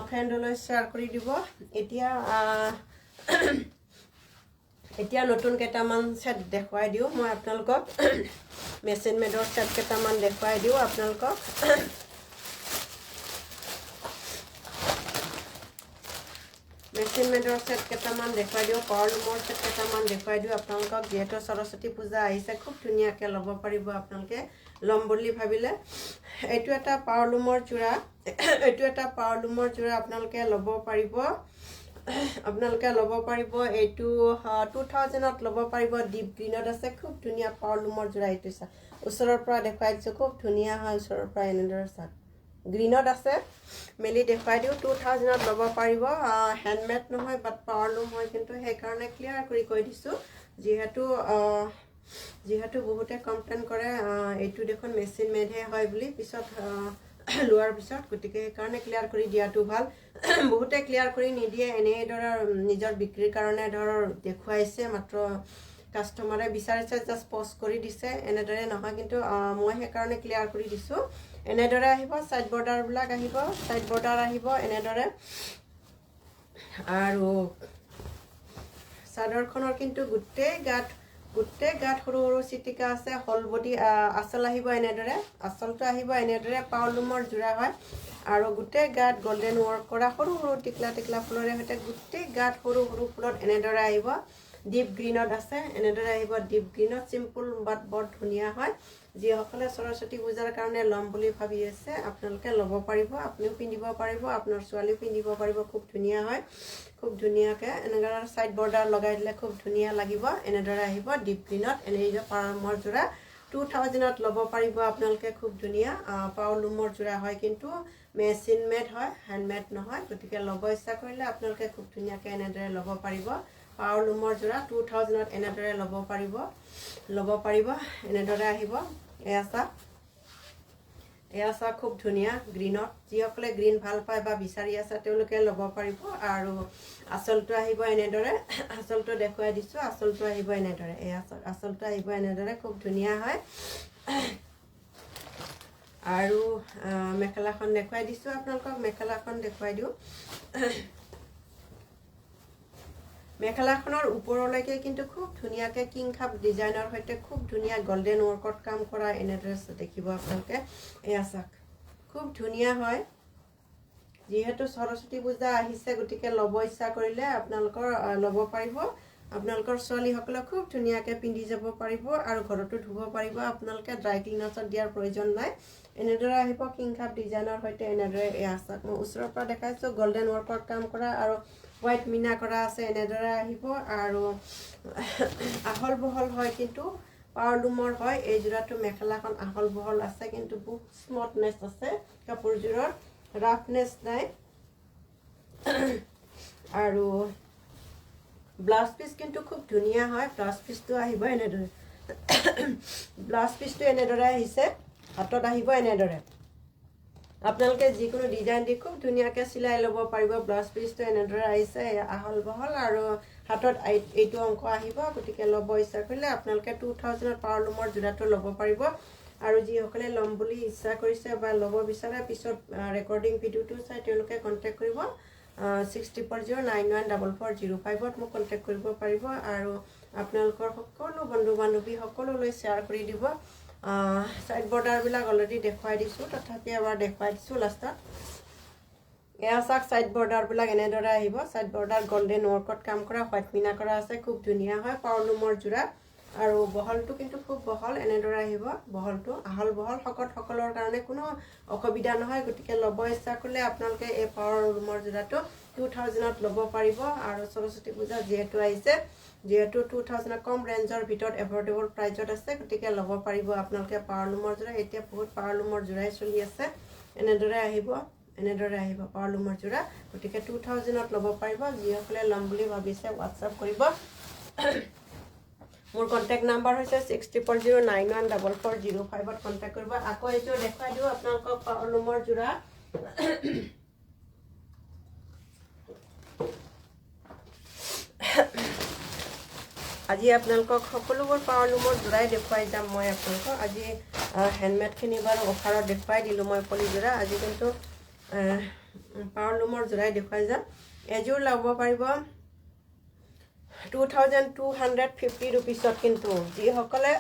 A: ফ্ৰেণ্ডলৈ শ্বেয়াৰ কৰি দিব এতিয়া নতুন কেইটামান সেট দেখুৱাই দিওঁ মই আপোনালোকক মেচিন মেডৰ সেট কেইটামান দেখুৱাই দিওঁ আপোনালোকক মেচিন মেডৰ সেট কেইটামান দেখুৱাই দিওঁ পাৱাৰলুমৰ সেট কেইটামান দেখুৱাই দিওঁ আপোনালোকক যিহেতু সৰস্বতী পূজা আহিছে খুব ধুনীয়াকৈ ল'ব পাৰিব আপোনালোকে ল'ম বুলি ভাবিলে এইটো এটা পাৱাৰলুমৰ যোৰা আপোনালোকে ল'ব পাৰিব এইটো 2000ত ল'ব পাৰিব ডিপ গ্ৰীণত আছে খুব ধুনীয়া পাৱাৰলুমৰ যোৰা এইটো চা ওচৰৰ পৰা দেখুৱাই দিছোঁ খুব ধুনীয়া হয় ওচৰৰ পৰা এনেদৰে চাওক গ্ৰীণত আছে মেলি দেখুৱাই দিওঁ 2000ত ল'ব পাৰিব হেণ্ডমেড নহয় বাট পাৱাৰলুম হয় কিন্তু সেইকাৰণে ক্লিয়াৰ কৰি কৈ দিছোঁ যিহেতু বহুতে কমপ্লেইন কৰে এইটো দেখোন মেচিন মেডহে হয় বুলি পিছত লোৱাৰ পিছত গতিকে সেইকাৰণে ক্লিয়াৰ কৰি দিয়াটো ভাল বহুতে ক্লিয়াৰ কৰি নিদিয়ে এনেদৰে নিজৰ বিক্ৰীৰ কাৰণে দেখুৱাইছে মাত্ৰ কাষ্টমাৰে বিচাৰিছে জাষ্ট পষ্ট কৰি দিছে এনেদৰে নহয় কিন্তু মই সেইকাৰণে ক্লিয়াৰ কৰি দিছোঁ এনেদৰে আহিব সাইড বৰ্ডাৰবিলাক আহিব এনেদৰে আৰু চাদৰখনৰ কিন্তু গোটেই গাত সৰু সৰু চিটিকা আছে হল বডি আঁচল আহিব এনেদৰে আঁচলটো আহিব এনেদৰে পাৱাৰলুমৰ যোৰা হয় আৰু গোটেই গাত গোল্ডেন ৱৰ্ক কৰা সৰু সৰু টিকলা ফুলৰে সৈতে গোটেই গাত সৰু সৰু ফুলত এনেদৰে আহিব ডিপ গ্ৰীণত আছে এনেদৰে আহিব ডিপ গ্ৰীণত চিম্পুল বাট বৰ ধুনীয়া হয় যিসকলে সৰস্বতী পূজাৰ কাৰণে ল'ম বুলি ভাবি আছে আপোনালোকে ল'ব পাৰিব আপুনিও পিন্ধিব পাৰিব আপোনাৰ ছোৱালীও পিন্ধিব পাৰিব খুব ধুনীয়া হয় খুব ধুনীয়াকৈ এনেদৰে সাইড বৰ্ডাৰ লগাই দিলে খুব ধুনীয়া লাগিব এনেদৰে আহিব ডিপ গ্ৰীণত এনেদৰে পাৱাৰলুমৰ যোৰা 2000ত ল'ব পাৰিব আপোনালোকে খুব ধুনীয়া পাৱাৰলুমৰ যোৰা হয় কিন্তু মেচিন মেড হয় হেণ্ডমেড নহয় গতিকে ল'ব ইচ্ছা কৰিলে আপোনালোকে খুব ধুনীয়াকৈ এনেদৰে ল'ব পাৰিব পাৱাৰলুমৰ যোৰা 2000ত এনেদৰে ল'ব পাৰিব এনেদৰে আহিব এয়া চাওক খুব ধুনীয়া গ্ৰীণত যিসকলে গ্ৰীণ ভাল পায় বা বিচাৰি আছে তেওঁলোকে ল'ব পাৰিব আৰু আঁচলটো আহিব এনেদৰে আঁচলটো দেখুৱাই দিছোঁ আঁচলটো আহিব এনেদৰে এয়া চাওক আঁচলটো আহিব এনেদৰে খুব ধুনীয়া হয় আৰু মেখেলাখন দেখুৱাই দিছোঁ আপোনালোকক মেখেলাখন দেখুৱাই দিওঁ মেখেলাখনৰ ওপৰলৈকে কিন্তু খুব ধুনীয়াকৈ কিং খাপ ডিজাইনৰ সৈতে খুব ধুনীয়া গোল্ডেন ৱৰ্কত কাম কৰা এনেদৰে দেখিব আপোনালোকে এয়া চাওক খুব ধুনীয়া হয় যিহেতু সৰস্বতী পূজা আহিছে গতিকে ল'ব ইচ্ছা কৰিলে আপোনালোকৰ ল'ব পাৰিব আপোনালোকৰ ছোৱালীসকলে খুব ধুনীয়াকৈ পিন্ধি যাব পাৰিব আৰু ঘৰতো ধুব পাৰিব আপোনালোকে ড্ৰাই ক্লিনাৰ্ছত দিয়াৰ প্ৰয়োজন নাই এনেদৰে আহিব কিং খাপ ডিজাইনৰ সৈতে এনেদৰে এয়া চাওক মই ওচৰৰ পৰা দেখাইছোঁ গোল্ডেন ৱৰ্কত কাম কৰা আৰু হোৱাইট মিনা কৰা আছে এনেদৰে আহিব আৰু আহল বহল হয় কিন্তু পাৱৰলুমৰ হয় এই যোৰাটো মেখেলাখন আহল বহল আছে কিন্তু বহুত স্মুথনেছ আছে কাপোৰযোৰৰ ৰাফনেছ নাই আৰু ব্লাউজ পিচ কিন্তু খুব ধুনীয়া হয় ব্লাউজ পিচটো আহিব এনেদৰে ব্লাউজ পিচটো এনেদৰে আহিছে হাতত আহিব এনেদৰে আপোনালোকে যিকোনো ডিজাইন দি খুব ধুনীয়াকৈ চিলাই ল'ব পাৰিব ব্লাউজ পিচটো এনেদৰে আহিছে আহল বহল আৰু হাতত এইটো অংক আহিব গতিকে ল'ব ইচ্ছা কৰিলে আপোনালোকে 2000ত পাৱৰলুমৰ যোৰাটো ল'ব পাৰিব আৰু যিসকলে ল'ম বুলি ইচ্ছা কৰিছে বা ল'ব বিচাৰে পিছত ৰেকৰ্ডিং ভিডিঅ'টো চাই তেওঁলোকে কণ্টেক্ট কৰিব 6090914405ত মোক কণ্টেক্ট কৰিব পাৰিব আৰু আপোনালোকৰ সকলো বন্ধু বান্ধৱী সকলোলৈ শ্বেয়াৰ কৰি দিব সাইড বৰ্ডাৰবিলাক অলৰেডি দেখুৱাই দিছোঁ তথাপি এবাৰ দেখুৱাই দিছোঁ লাষ্টত এয়া চাওক সাইড বৰ্ডাৰবিলাক এনেদৰে আহিব সাইড বৰ্ডাৰ গোল্ডেন ৱৰ্কত কাম কৰা হোৱাইট মিনা কৰা আছে খুব ধুনীয়া হয় পাৱৰলুমৰ যোৰা আৰু বহলটো কিন্তু খুব বহল এনেদৰে আহিব বহলটো আহল বহল সকলৰ কাৰণে কোনো অসুবিধা নহয় গতিকে ল'ব ইচ্ছা কৰিলে আপোনালোকে এই পাৱৰলুমৰ যোৰাটো 2000ত ল'ব পাৰিব আৰু সৰস্বতী পূজা যিহেতু আহিছে যিহেতু 2000 কম ৰেঞ্জৰ ভিতৰত এফৰ্ডেবল প্ৰাইজত আছে গতিকে ল'ব পাৰিব আপোনালোকে পাৱৰলুমৰ যোৰা এতিয়া বহুত পাৱৰলুমৰ যোৰাই চলি আছে এনেদৰে আহিব পাৱৰলুমৰ যোৰা গতিকে 2000ত ল'ব পাৰিব যিসকলে ল'ম বুলি ভাবিছে হোৱাটছআপ কৰিব মোৰ কণ্টেক্ট নাম্বাৰ হৈছে 6090914405ত কণ্টেক্ট কৰিব আকৌ এইটো দেখুৱাই দিওঁ আপোনালোকক পাৱৰলুমৰ যোৰা আজি আপোনালোকক সকলোবোৰ পাৱৰলুমৰ যোৰাই দেখুৱাই যাম মই আপোনালোকক আজি হেণ্ডমেডখিনি বাৰু অফাৰত দেখুৱাই দিলোঁ মই পলি যোৰা আজি কিন্তু পাৱৰলুমৰ যোৰাই দেখুৱাই যাম এযোৰ ল'ব পাৰিব 2250 ৰুপিছত কিন্তু যিসকলে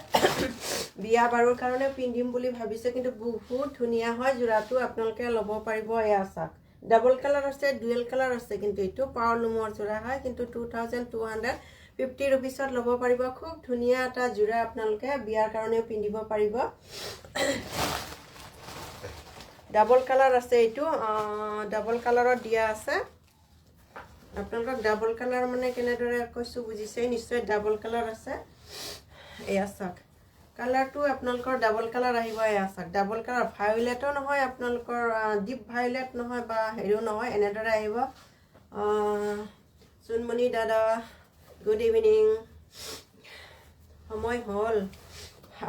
A: বিয়া বাৰুৰ কাৰণে পিন্ধিম বুলি ভাবিছে কিন্তু বহুত ধুনীয়া হয় যোৰাটো আপোনালোকে ল'ব পাৰিব এয়া চাওক ডাবল কালাৰ আছে ডুৱেল কালাৰ আছে কিন্তু এইটো পাৱৰলুমৰ যোৰা হয় কিন্তু 2250 ৰুপিছত ল'ব পাৰিব খুব ধুনীয়া এটা যোৰা আপোনালোকে বিয়াৰ কাৰণেও পিন্ধিব পাৰিব ডাবল কালাৰ আছে এইটো ডাবল কালাৰত দিয়া আছে আপোনালোকক ডাবল কালাৰ মানে কেনেদৰে কৈছোঁ বুজিছে নিশ্চয় ডাবল কালাৰ আছে এয়া চাওক কালাৰটো আপোনালোকৰ ডাবল কালাৰ আহিব এয়া চাওক ডাবল কালাৰ ভায়োলেটো নহয় আপোনালোকৰ ডিপ ভায়োলেট নহয় বা হেৰিও নহয় এনেদৰে আহিব চুনমণি দাদা গুড ইভিনিং সময় হ'ল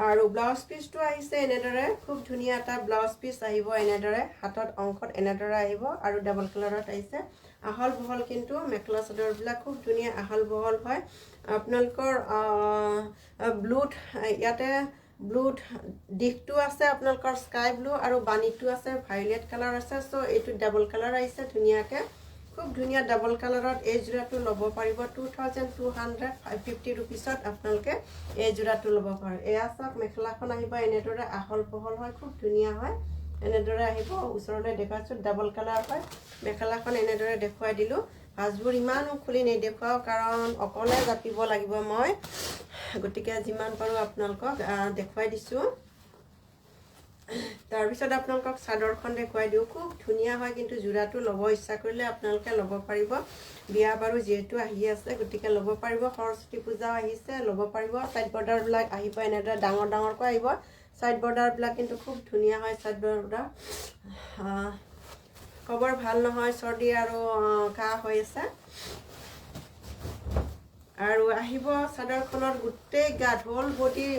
A: আৰু ব্লাউজ পিচটো আহিছে এনেদৰে খুব ধুনীয়া এটা ব্লাউজ পিচ আহিব এনেদৰে হাতত অংশত এনেদৰে আহিব আৰু ডাবল কালাৰত আহিছে আহল বহল কিন্তু মেখেলা চাদৰবিলাক খুব ধুনীয়া আহল বহল হয় আপোনালোকৰ ব্লুত ইয়াতে ব্লুত দিশটো আছে আপোনালোকৰ স্কাই ব্লু আৰু বাণীটো আছে ভায়োলেট কালাৰ আছে চ' এইটো ডাবল কালাৰ আহিছে ধুনীয়াকৈ খুব ধুনীয়া ডাবল কালাৰত এই যোৰাটো ল'ব পাৰিব 2250 ৰুপিছত আপোনালোকে এই যোৰাটো ল'ব পাৰে এয়া চাওক মেখেলাখন আহিব এনেদৰে আহল বহল হয় খুব ধুনীয়া হয় এনেদৰে আহিব ওচৰলৈ দেখাইছোঁ ডাবল কালাৰ হয় মেখেলাখন এনেদৰে দেখুৱাই দিলোঁ ভাজবোৰ ইমানো খুলি নেদেখুৱাওঁ কাৰণ অকলে জাপিব লাগিব মই গতিকে যিমান পাৰোঁ আপোনালোকক দেখুৱাই দিছোঁ তাৰপিছত আপোনালোকক চাদৰখন দেখুৱাই দিওঁ খুব ধুনীয়া হয় কিন্তু যোৰাটো ল'ব ইচ্ছা কৰিলে আপোনালোকে ল'ব পাৰিব বিয়া বাৰু যিহেতু আহি আছে গতিকে ল'ব পাৰিব সৰস্বতী পূজা আহিছে ল'ব পাৰিব সাইড বৰ্ডাৰবিলাক আহিব এনেদৰে ডাঙৰ ডাঙৰকৈ আহিব সাইড বৰ্ডাৰবিলাক কিন্তু খুব ধুনীয়া হয় সাইড বৰ্ডাৰ খবৰ ভাল নহয় চৰ্দি আৰু কাহ হৈ আছে আৰু আহিব চাদৰখনত গোটেই গাত হ'ল বডি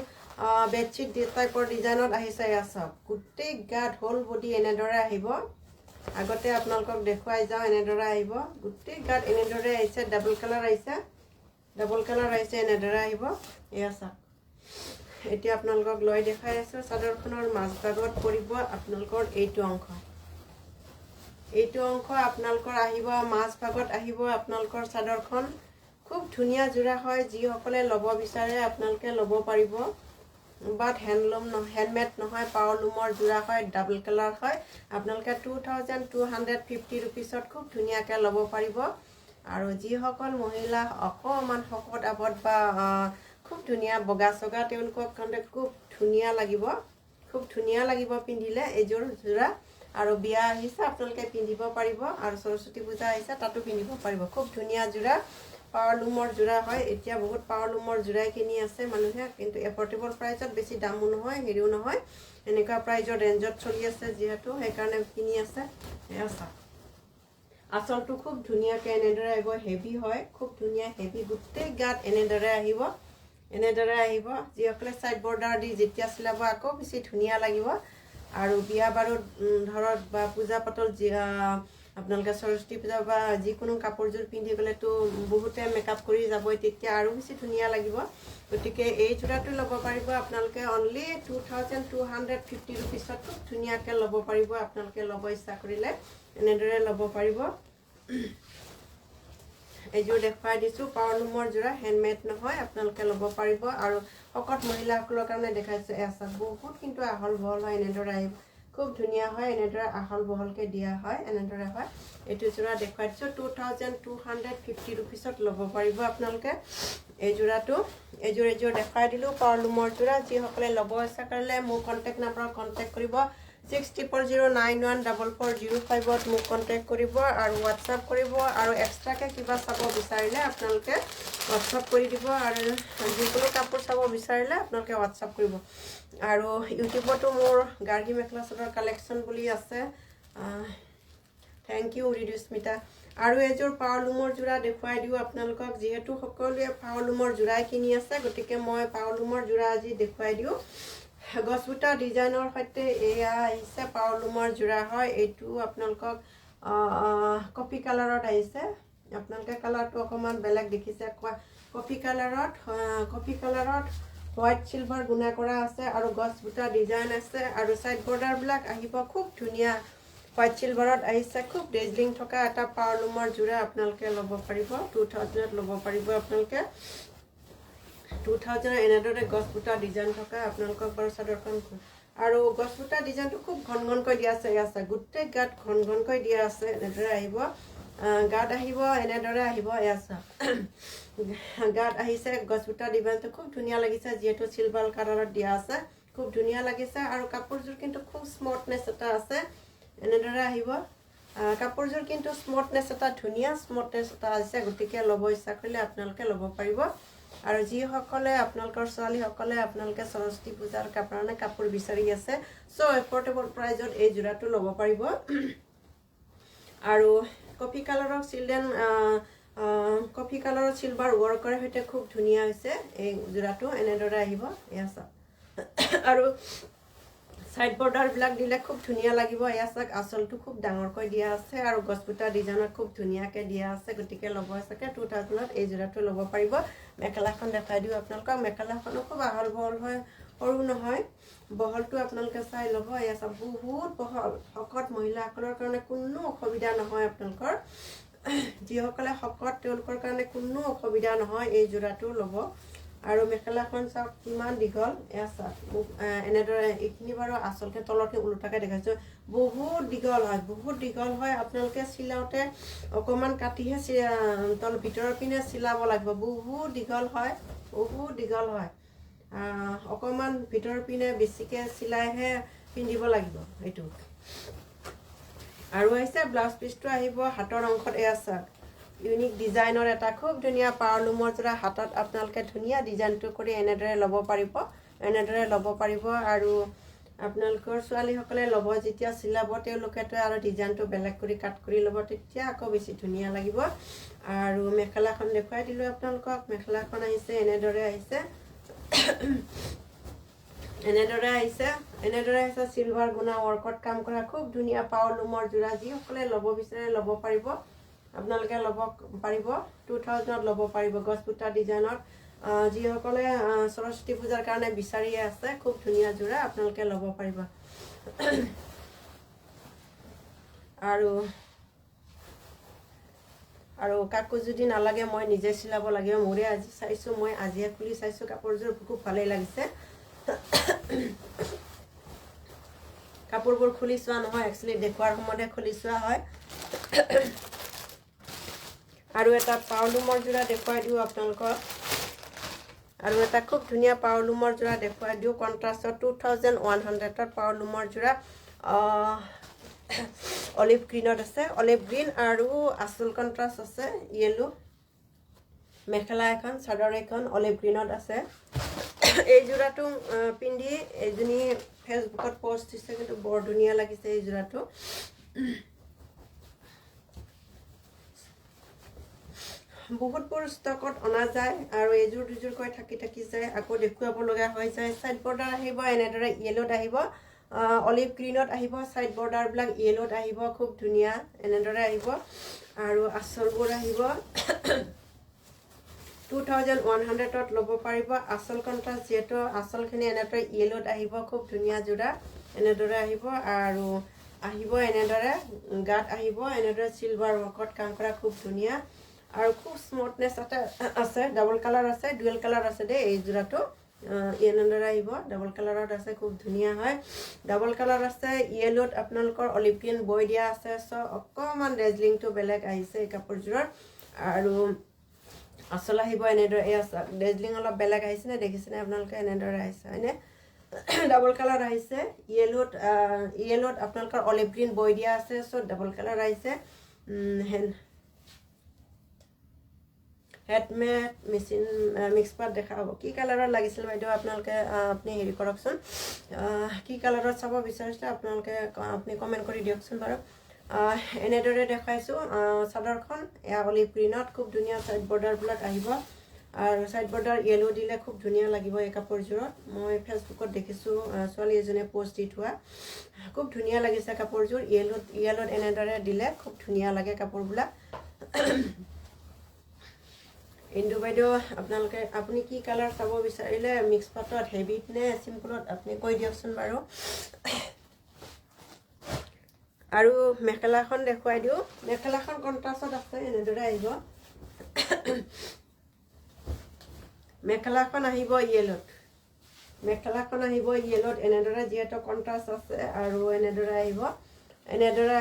A: বেডশ্বীট টাইপৰ ডিজাইনত আহিছে এয়া চাওক গোটেই গাত হ'ল বডি এনেদৰে আহিব আগতে আপোনালোকক দেখুৱাই যাওঁ এনেদৰে আহিব গোটেই গাত এনেদৰে আহিছে ডাবল কালাৰ আহিছে এনেদৰে আহিব এয়া চাওক এতিয়া আপোনালোকক লৈ দেখাই আছোঁ চাদৰখনৰ মাজভাগত পৰিব আপোনালোকৰ এইটো অংশ আপোনালোকৰ আহিব মাজভাগত আহিব আপোনালোকৰ চাদৰখন খুব ধুনীয়া যোৰা হয় যিসকলে ল'ব বিচাৰে আপোনালোকে ল'ব পাৰিব বাট হেণ্ডমেড নহয় পাৱৰলুমৰ যোৰা হয় ডাবল কালাৰ হয় আপোনালোকে 2250 ৰুপিছত খুব ধুনীয়াকৈ ল'ব পাৰিব আৰু যিসকল মহিলা অকণমান শকত আবত বা খুব ধুনীয়া বগা চগা তেওঁলোকক কাৰণে খুব ধুনীয়া লাগিব পিন্ধিলে এইযোৰ যোৰা আৰু বিয়া আহিছে আপোনালোকে পিন্ধিব পাৰিব আৰু সৰস্বতী পূজা আহিছে তাতো পিন্ধিব পাৰিব খুব ধুনীয়া যোৰা পাৱৰলুমৰ যোৰা হয় এতিয়া বহুত পাৱৰলুমৰ যোৰাই কিনি আছে মানুহে কিন্তু এফৰ্ডেবল প্ৰাইচত বেছি দামো নহয় হেৰিও নহয় এনেকুৱা প্ৰাইজৰ ৰেঞ্জত চলি আছে যিহেতু সেইকাৰণে কিনি আছে আচলটো খুব ধুনীয়াকৈ এনেদৰে আহিব হেভি হয় খুব ধুনীয়া হেভি গোটেই গাত এনেদৰে আহিব যিসকলে ছাইড বৰ্ডাৰ দি যেতিয়া চিলাব আকৌ বেছি ধুনীয়া লাগিব আৰু বিয়া বাৰুত ধৰক বা পূজা পাতল আপোনালোকে সৰস্বতী পূজা বা যিকোনো কাপোৰযোৰ পিন্ধি গ'লেতো বহুতে মেকআপ কৰি যাবই তেতিয়া আৰু বেছি ধুনীয়া লাগিব গতিকে এই যোৰাটো ল'ব পাৰিব আপোনালোকে অনলি 2250 ৰুপিছত খুব ধুনীয়াকৈ ল'ব পাৰিব আপোনালোকে ল'ব ইচ্ছা কৰিলে এনেদৰে ল'ব পাৰিব এইযোৰ দেখুৱাই দিছোঁ পাৱৰলুমৰ যোৰা হেণ্ডমেড নহয় আপোনালোকে ল'ব পাৰিব আৰু শকত মহিলাসকলৰ কাৰণে দেখাইছোঁ এয়া বহুত কিন্তু আহল বহল হয় এনেদৰে আহিব খুব ধুনীয়া হয় এনেদৰে আহল বহলকৈ দিয়া হয় এনেদৰে হয় এইটো যোৰা দেখুৱাই দিছোঁ 2250 ৰুপিছত ল'ব পাৰিব আপোনালোকে এই যোৰাটো এইযোৰ দেখুৱাই দিলোঁ পাৱৰলুমৰ যোৰা যিসকলে ল'ব ইচ্ছা কৰিলে মোৰ কণ্টেক্ট নম্বৰত কণ্টেক্ট কৰিব 6340914405ত মোক কণ্টেক্ট কৰিব আৰু হোৱাটছআপ কৰিব আৰু এক্সট্ৰাকৈ কিবা চাব বিচাৰিলে আপোনালোকে হোৱাটছআপ কৰি দিব আৰু যিকোনো কাপোৰ চাব বিচাৰিলে আপোনালোকে হোৱাটছআপ কৰিব আৰু ইউটিউবতো মোৰ গাৰ্গী মেখেলা চাদৰ কালেকশ্যন বুলি আছে থেংক ইউ ৰিদুস্মিতা আৰু এযোৰ পাৱৰলুমৰ যোৰা দেখুৱাই দিওঁ আপোনালোকক যিহেতু সকলোৱে পাৱৰলুমৰ যোৰাই কিনি আছে গতিকে মই পাৱৰলুমৰ যোৰা আজি দেখুৱাই দিওঁ গছবুটা ডিজাইনৰ সৈতে এয়া আহিছে পাৱৰলুমৰ যোৰা হয় এইটো আপোনালোকক কফি কালাৰত আহিছে আপোনালোকে কালাৰটো অকণমান বেলেগ দেখিছে কফি কালাৰত হোৱাইট চিলভাৰ গুণা কৰা আছে আৰু গছবুটা ডিজাইন আছে আৰু ছাইড বৰ্ডাৰবিলাক আহিব খুব ধুনীয়া হোৱাইট চিলভাৰত আহিছে খুব ডেজলিং থকা এটা পাৱৰলুমৰ যোৰা আপোনালোকে ল'ব পাৰিব 2000ত ল'ব পাৰিব আপোনালোকে 2000 এনেদৰে গছবুটা ডিজাইন থকা আপোনালোকক বাৰু চাদৰখন আৰু গছবুটা ডিজাইনটো খুব ঘনকৈ দিয়া আছে গোটেই গাত ঘনকৈ দিয়া আছে এনেদৰে আহিব গাত আহিব এনেদৰে আহিব গাত আহিছে গছবুটা ডিজাইনটো খুব ধুনীয়া লাগিছে যিহেতু চিলভাৰ কালাৰত দিয়া আছে খুব ধুনীয়া লাগিছে আৰু কাপোৰযোৰ কিন্তু খুব স্মুথনেছ এটা আছে এনেদৰে আহিব কাপোৰযোৰ কিন্তু স্মুথনেছ এটা ধুনীয়া স্মুথনেছ এটা আছে গতিকে ল'ব ইচ্ছা কৰিলে আপোনালোকে ল'ব পাৰিব আৰু যিসকলে আপোনালোকৰ ছোৱালীসকলে আপোনালোকে সৰস্বতী পূজাৰ কাৰণে কাপোৰ বিচাৰি আছে চ' এফৰ্ডেবল প্ৰাইজত এই যোৰাটো ল'ব পাৰিব আৰু কফি কালাৰৰ চিলভাৰ ৱৰ্কৰ সৈতে খুব ধুনীয়া হৈছে এই যোৰাটো এনেদৰে আহিব এয়া চাওক আৰু ছাইড বৰ্ডাৰবিলাক দিলে খুব ধুনীয়া লাগিব এয়া চাওক আঁচলটো খুব ডাঙৰকৈ দিয়া আছে আৰু গছবুটা ডিজাইনত খুব ধুনীয়াকৈ দিয়া আছে গতিকে ল'ব চাগে 2000ত এই যোৰাটো ল'ব পাৰিব মেখেলাখন দেখাই দিওঁ আপোনালোকক মেখেলাখনো খুব আহল বহল হয় সৰু নহয় বহলটো আপোনালোকে চাই ল'ব এয়া চাওক বহুত বহল শকত মহিলাসকলৰ কাৰণে কোনো অসুবিধা নহয় আপোনালোকৰ যিসকলে শকত তেওঁলোকৰ কাৰণে কোনো অসুবিধা নহয় এই যোৰাটো ল'ব আৰু মেখেলাখন চাওক কিমান দীঘল এয়া চাওক এনেদৰে এইখিনি বাৰু আচলতে তলতে ওলোটাকৈ দেখাইছোঁ বহুত দীঘল হয় আপোনালোকে চিলাওঁতে অকণমান কাটিহে ভিতৰৰ পিনে চিলাব লাগিব বহুত দীঘল হয় অকণমান ভিতৰৰ পিনে বেছিকৈ চিলাইহে পিন্ধিব লাগিব এইটো আৰু আহিছে ব্লাউজ পিচটো আহিব হাতৰ অংশত এয়া চাওক ইউনিক ডিজাইনৰ এটা খুব ধুনীয়া পাৱৰলুমৰ যোৰা হাতত আপোনালোকে ধুনীয়া ডিজাইনটো কৰি এনেদৰে ল'ব পাৰিব আৰু আপোনালোকৰ ছোৱালীসকলে ল'ব যেতিয়া চিলাব তেওঁলোকেতো আৰু ডিজাইনটো বেলেগ কৰি কাট কৰি ল'ব তেতিয়া আকৌ বেছি ধুনীয়া লাগিব আৰু মেখেলাখন দেখুৱাই দিলোঁ আপোনালোকক মেখেলাখন আহিছে এনেদৰে আহিছে চিলভাৰ গুণা ৱৰ্কত কাম কৰা খুব ধুনীয়া পাৱৰলুমৰ যোৰা যিসকলে ল'ব বিচাৰে ল'ব পাৰিব আপোনালোকে ল'ব পাৰিব 2000ত ল'ব পাৰিব গছবুটা ডিজাইনত যিসকলে সৰস্বতী পূজাৰ কাৰণে বিচাৰি আছে খুব ধুনীয়া যোৰা আপোনালোকে ল'ব পাৰিব আৰু কাকো যদি নালাগে মই নিজে চিলাব লাগিব মোৰে আজি চাইছো মই আজিয়ে খুলি চাইছো কাপোৰযোৰ খুব ভালেই লাগিছে কাপোৰবোৰ খুলি চোৱা নহয় একচুয়ালি দেখুৱাৰ সময়তে খুলি চোৱা হয় আৰু এটা পাউলুমৰ যোৰা দেখুৱাই দিও আপোনালোকক আৰু এটা খুব ধুনীয়া পাউলুমৰ যোৰা দেখুৱাই দিও কন্ট্ৰাষ্টত 2100 ৰ পাউলুমৰ যোৰা অলিভ গ্ৰীনত আছে অলিভ গ্ৰীন আৰু আসল কন্ট্ৰাষ্ট আছে ইয়েলো মেখেলা এখন চাদৰ এখন অলিভ গ্ৰীনত আছে এই যোৰাটো পিন্ধি এজনী ফেসবুকত পোষ্ট দিছে কিন্তু বৰ ধুনীয়া লাগিছে এই যোৰাটো বহুতবোৰ ষ্টকত অনা যায় আৰু এযোৰ দুযোৰ কৈ থাকি যায় আকৌ দেখুৱাব লগা হৈ যায় সাইড বৰ্ডাৰ আহিব এনেদৰে ইয়েলোত আহিব অলিভ গ্ৰীনত আহিব সাইড বৰ্ডাৰ বিলাক ইয়েলোত আহিব খুব ধুনীয়া এনেদৰে আহিব আৰু আসলবোৰ আহিব 2100 ত ল'ব পাৰিব আসল কন্ট্ৰাষ্ট যেটো আসলখিনি এনেদৰে ইয়েলোত আহিব খুব ধুনীয়া যোৰা এনেদৰে আহিব আৰু আহিব এনেদৰে গাত আহিব এনেদৰে সিলভাৰ ওয়াৰ্কত কাম কৰা খুব ধুনীয়া আৰু খুব স্মুথনেস আছে ডাবল কালাৰ আছে ডুৱেল কালাৰ আছে দে এই যোৰাটো এনেদৰে আহিব ডাবল কালাৰত আছে খুব ধুনীয়া হয় ডাবল কালাৰ আছে ইয়েলোত আপোনালোকৰ অলিভ গ্ৰীন বৈ দিয়া আছে সো অকমান ডেজলিংটো বেলেগ আহিছে এই কাপোৰযোৰৰ আৰু আসল আহিব এনেদৰে এই ডেজলিং অলপ বেলেগ আহিছে নে দেখিছেনে আপোনালোকে এনেদৰে আহিছে হয়নে ডাবল কালাৰ আহিছে ইয়েলোত আপোনালোকৰ অলিভ গ্ৰীন বৈ দিয়া আছে সো ডাবল কালাৰ আহিছে হেডমেড মেচিন মিক্স পাত দেখাব কি কালাৰত লাগিছিল বাইদেউ আপোনালোকে আপনি হেৰি কৰকচোন কি কালাৰত চাব বিচাৰিছে আপোনালোকে আপনি কমেন্ট কৰি দিয়কচোন বাৰু এনেদৰে দেখাইছো চাদৰখন অলিভ গ্ৰীনত খুব ধুনীয়া সাইড বৰ্ডাৰ বিলাক আহিব আৰু সাইড বৰ্ডাৰ ইয়েলো দিলে খুব ধুনীয়া লাগিব এই কাপোৰযোৰত মই ফেসবুকত দেখিছো ছোৱালী এজনে পোষ্ট দি থোৱা খুব ধুনীয়া লাগিছে কাপোৰযোৰ ইয়েলোত এনেদৰে দিলে খুব ধুনীয়া লাগে কাপোৰবিলাক ইন্দু বাইদেউ আপোনালোকে আপুনি কি কালাৰ চাব বিচাৰিলে মিক্স পাটত হেভিত নে সিম্পলত আপুনি কৈ দিয়কচোন বাৰু আৰু মেখেলাখন দেখুৱাই দিও মেখেলাখন কন্ট্ৰাষ্টত আছে এনেদৰে আহিব মেখেলাখন আহিব ইয়েলোত এনেদৰে যেটো কন্ট্ৰাষ্ট আছে আৰু এনেদৰে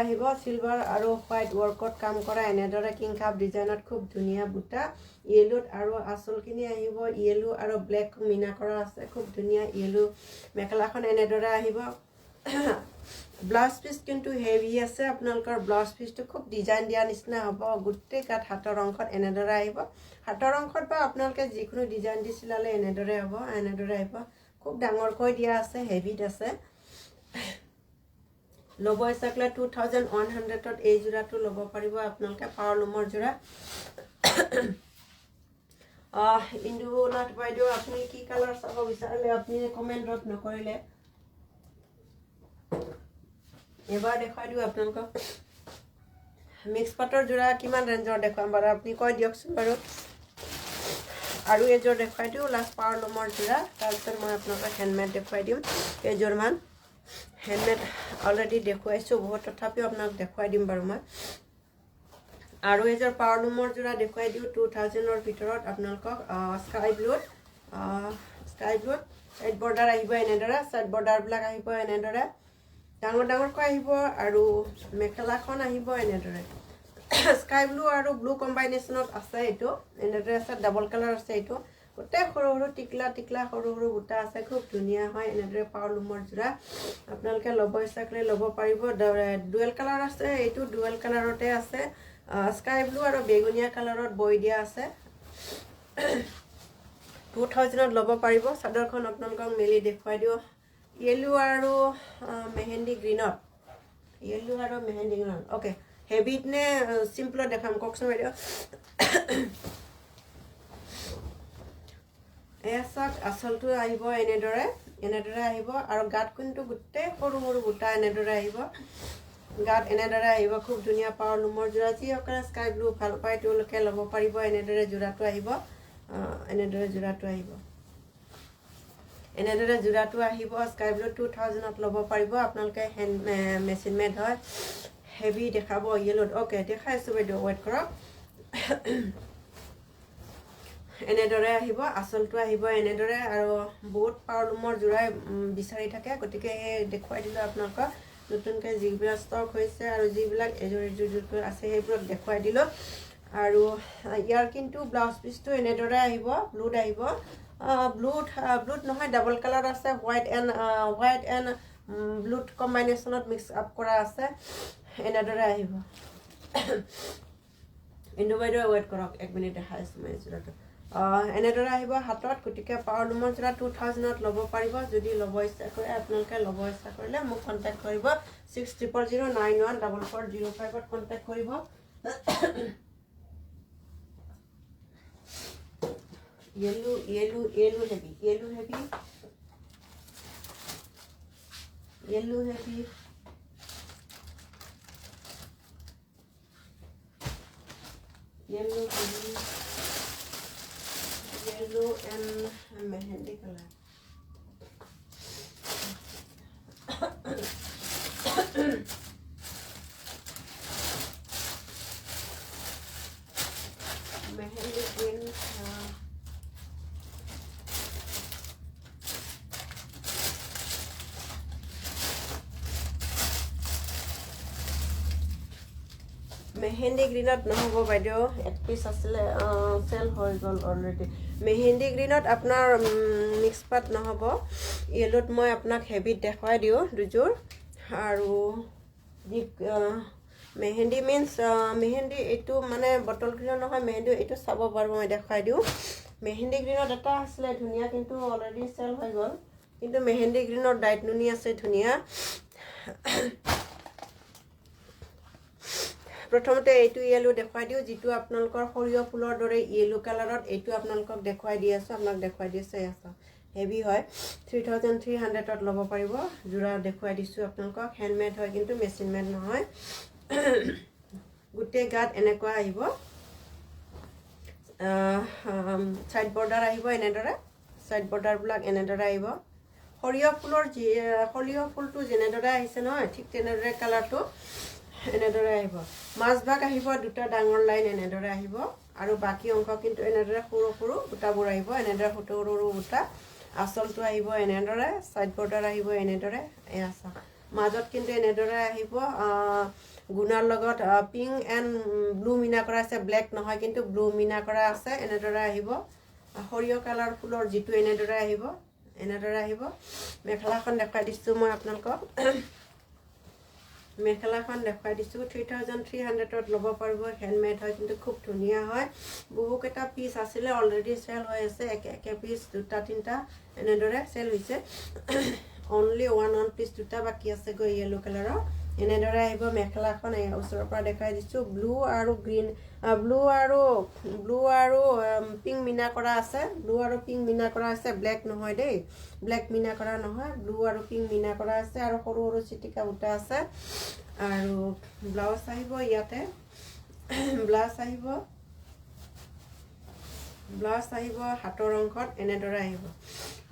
A: আহিব সিলভাৰ আৰু হোৱাইট ওয়াৰ্কত কাম কৰা এনেদৰে কিং কাপ ডিজাইনত খুব ধুনীয়া বুটা ইয়েলোত আৰু আসলখিনি আহিব ইয়েলো আৰু ব্ল্যাক মিনা কৰা আছে খুব ধুনীয়া ইয়েলো মেখেলাখন এনেদৰে আহিব ব্লাউজ পিস কিন্তু হেভি আছে আপোনালোকৰ ব্লাউজ পিসটো খুব ডিজাইন দিয়া নিচিনা হ'ব গুটে কাট হাতৰ অংশত এনেদৰে আহিব হাতৰ অংশত বা আপোনালোকে যিকোনো ডিজাইন দি চিলালে এনেদৰে হ'ব আহিব খুব ডাঙৰকৈ দিয়া আছে হেভিত আছে ল'ব ইচ্ছাকলে 2100 ত এই যোৰাটো ল'ব পাৰিব আপোনালোকে পাৱলুমৰ যোৰা ইন্দু নাথ বাইদেউ আপুনি কি কালাৰ চাব বিচাৰিলে আপুনি কমেন্টত নকৰিলে এবাৰ দেখাই দিও আপোনালোকক মিক্স পাটৰ যোৰা কিমান ৰেঞ্জৰ দেখাম বাৰু আপুনি কৈ দিয়কচোন বাৰু আৰু এযোৰ দেখাই দিও লাষ্ট পাৱলুমৰ যোৰা তাৰপিছত মই আপোনালোকক হেণ্ডমেড দেখাই দিম এযোৰমান হেণ্ডমেড অলৰেডি দেখুৱাইছো বহুত তথাপিও আপোনাক দেখুৱাই দিম বাৰু মই আৰু এযোৰ পাৱলুমৰ যোৰা দেখুৱাই দিও 2000 ৰ ভিতৰত আপোনালোকক স্কাই ব্লুত সাইড বৰ্ডাৰ আহিব এনেদৰে সাইড বৰ্ডাৰ বিলাক আহিব এনেদৰে ডাঙৰ আহিব আৰু মেখেলাখন আহিব এনেদৰে স্কাই ব্লু আৰু ব্লু কম্বাইনেশনত আছে এটো এনেদৰে আছে ডাবল কালাৰ আছে এটো গোটে সৰু টিকলা সৰু বুটা আছে খুব ধুনীয়া হয় এনেদৰে পাৱলুমৰ যোৰা আপোনালোকে ল'ব ইচ্ছা কৰিলে ল'ব পাৰিব ডুৱেল কালাৰ আছে এটো ডুৱেল কালাৰতে আছে স্কাই ব্লু আৰু বেগুনিয়া কালাৰত বৈ দিয়া আছে 2000 ত ল'ব পাৰিব চাদৰখন আপোনালোকক মেলি দেখুৱাই দিও ইয়েলো আৰু মেহেন্দি গ্ৰীনত ওকে হেভিত নে সিম্পলত দেখাম ককচোন বাইদেউ এসাক আসলটো আহিব এনেদৰে আহিব আৰু গাত কিন্তু গুটে সৰু বুটা এনেদৰে আহিব গাত এনেদৰে আহিব খুব ধুনীয়া পাৱলুমৰ যোৰা যি অকৰা স্কাই ব্লু ভাল পায় তেওঁলোকে ল'ব পাৰিব এনেদৰে যোৰাটো আহিব এনেদৰে যোৰাটো আহিব এনেদৰে যোৰাটো আহিব স্কাই ব্লু 2000ত ল'ব পাৰিব আপোনালোকে হেণ্ড মেচিন মেড হয় হেভি দেখাব য়েলোত ওকে দেখাইছোঁ বাইদেউ ৱেইট কৰক এনেদৰে আহিব আচলটো আহিব এনেদৰে আৰু বহুত পাৱৰলুমৰ যোৰাই বিচাৰি থাকে গতিকে দেখুৱাই দিলোঁ আপোনালোকক নতুনকৈ যিবিলাক ষ্টক হৈছে আৰু যিবিলাক এযোৰ আছে সেইবোৰক দেখুৱাই দিলোঁ আৰু ইয়াৰ কিন্তু ব্লাউজ পিচটো এনেদৰে আহিব ব্লুত আহিব ব্লুত নহয় ডাবল কালাৰ আছে হোৱাইট এণ্ড ব্লুত কম্বাইনেশ্যনত মিক্স আপ কৰা আছে এনেদৰে আহিব ইন্দু বাইদেউ ৱেইট কৰক 1 মিনিট দেখাই আছোঁ মই যোৰাটো এনেদৰে আহিব হাতত গতিকে পাৱৰলুমৰ যোৰা 2000ত ল'ব পাৰিব যদি ল'ব ইচ্ছা কৰে আপোনালোকে ল'ব ইচ্ছা কৰিলে মোক কণ্টেক্ট কৰিব 6009144005ত কণ্টেক্ট কৰিব yellow heavy yellow heavy yellow and mehendi color mehendi green mehendi গ্ৰীণত নহ'ব বাইদেউ এক পিচ আছিলে চেল হৈ গ'ল অলৰেডি মেহেন্দি গ্ৰীণত আপোনাৰ মিক্স পাত নহ'ব য়েলোত মই আপোনাক হেভিত দেখুৱাই দিওঁ দুযোৰ আৰু মেহেন্দি মিন্স মেহেন্দি এইটো মানে বটল গ্ৰীণৰ নহয় মেহেন্দি এইটো চাব পাৰিব মই দেখুৱাই দিওঁ মেহেন্দি গ্ৰীণত এটা আছিলে ধুনীয়া কিন্তু অলৰেডি চেল হৈ গ'ল কিন্তু মেহেন্দি গ্ৰীণৰ ডাইট নুনি আছে ধুনীয়া প্ৰথমতে এইটো য়েলো দেখুৱাই দিওঁ যিটো আপোনালোকৰ সৰিয়হ ফুলৰ দৰে য়েলো কালাৰত এইটো আপোনালোকক দেখুৱাই দি আছোঁ আপোনাক দেখুৱাই দি আছে হেভি হয় 3300ত ল'ব পাৰিব যোৰা দেখুৱাই দিছোঁ আপোনালোকক হেণ্ডমেড হয় কিন্তু মেচিন মেড নহয় গোটেই গাত এনেকুৱা আহিব সাইড বৰ্ডাৰ আহিব এনেদৰে সাইড বৰ্ডাৰবিলাক এনেদৰে আহিব সৰিয়হ ফুলটো যেনেদৰে আহিছে নহয় ঠিক তেনেদৰে কালাৰটো এনেদৰে আহিব মাজভাগ আহিব দুটা ডাঙৰ লাইন এনেদৰে আহিব আৰু বাকি অংশ কিন্তু এনেদৰে সৰু সৰু বুটাবোৰ আহিব এনেদৰে সৰু সৰু বুটা আচলটো আহিব এনেদৰে সাইড বৰ্ডাৰ আহিব এনেদৰে এয়া মাজত কিন্তু এনেদৰে আহিব গুণাৰ লগত পিংক এণ্ড ব্লু মিনা কৰা আছে ব্লেক নহয় কিন্তু ব্লু মিনা কৰা আছে এনেদৰে আহিব সৰিয়হ কালাৰ ফুলৰ যিটো এনেদৰে আহিব মেখেলাখন দেখাই দিছোঁ মই আপোনালোকক মেখেলাখন দেখুৱাই দিছোঁ 3300ত ল'ব পাৰিব হেণ্ডমেড হয় কিন্তু খুব ধুনীয়া হয় বহুকেইটা পিচ আছিলে অলৰেডি চেল হৈ আছে একে পিচ দুটা তিনিটা এনেদৰে চেল হৈছে অনলি ওৱান পিচ দুটা বাকী আছে গৈ য়েলো কালাৰৰ এনেদৰে আহিব মেখেলাখন ওচৰৰ পৰা দেখাই দিছোঁ ব্লু আৰু গ্ৰীণ ব্লু আৰু পিংক মিনা কৰা আছে ব্লেক নহয় দেই ব্লেক মিনা কৰা নহয় ব্লু আৰু পিংক মিনা কৰা আছে আৰু সৰু সৰু চিটিকা বুটা আছে আৰু ব্লাউজ আহিব ইয়াতে ব্লাউজ আহিব হাতৰ অংশত এনেদৰে আহিব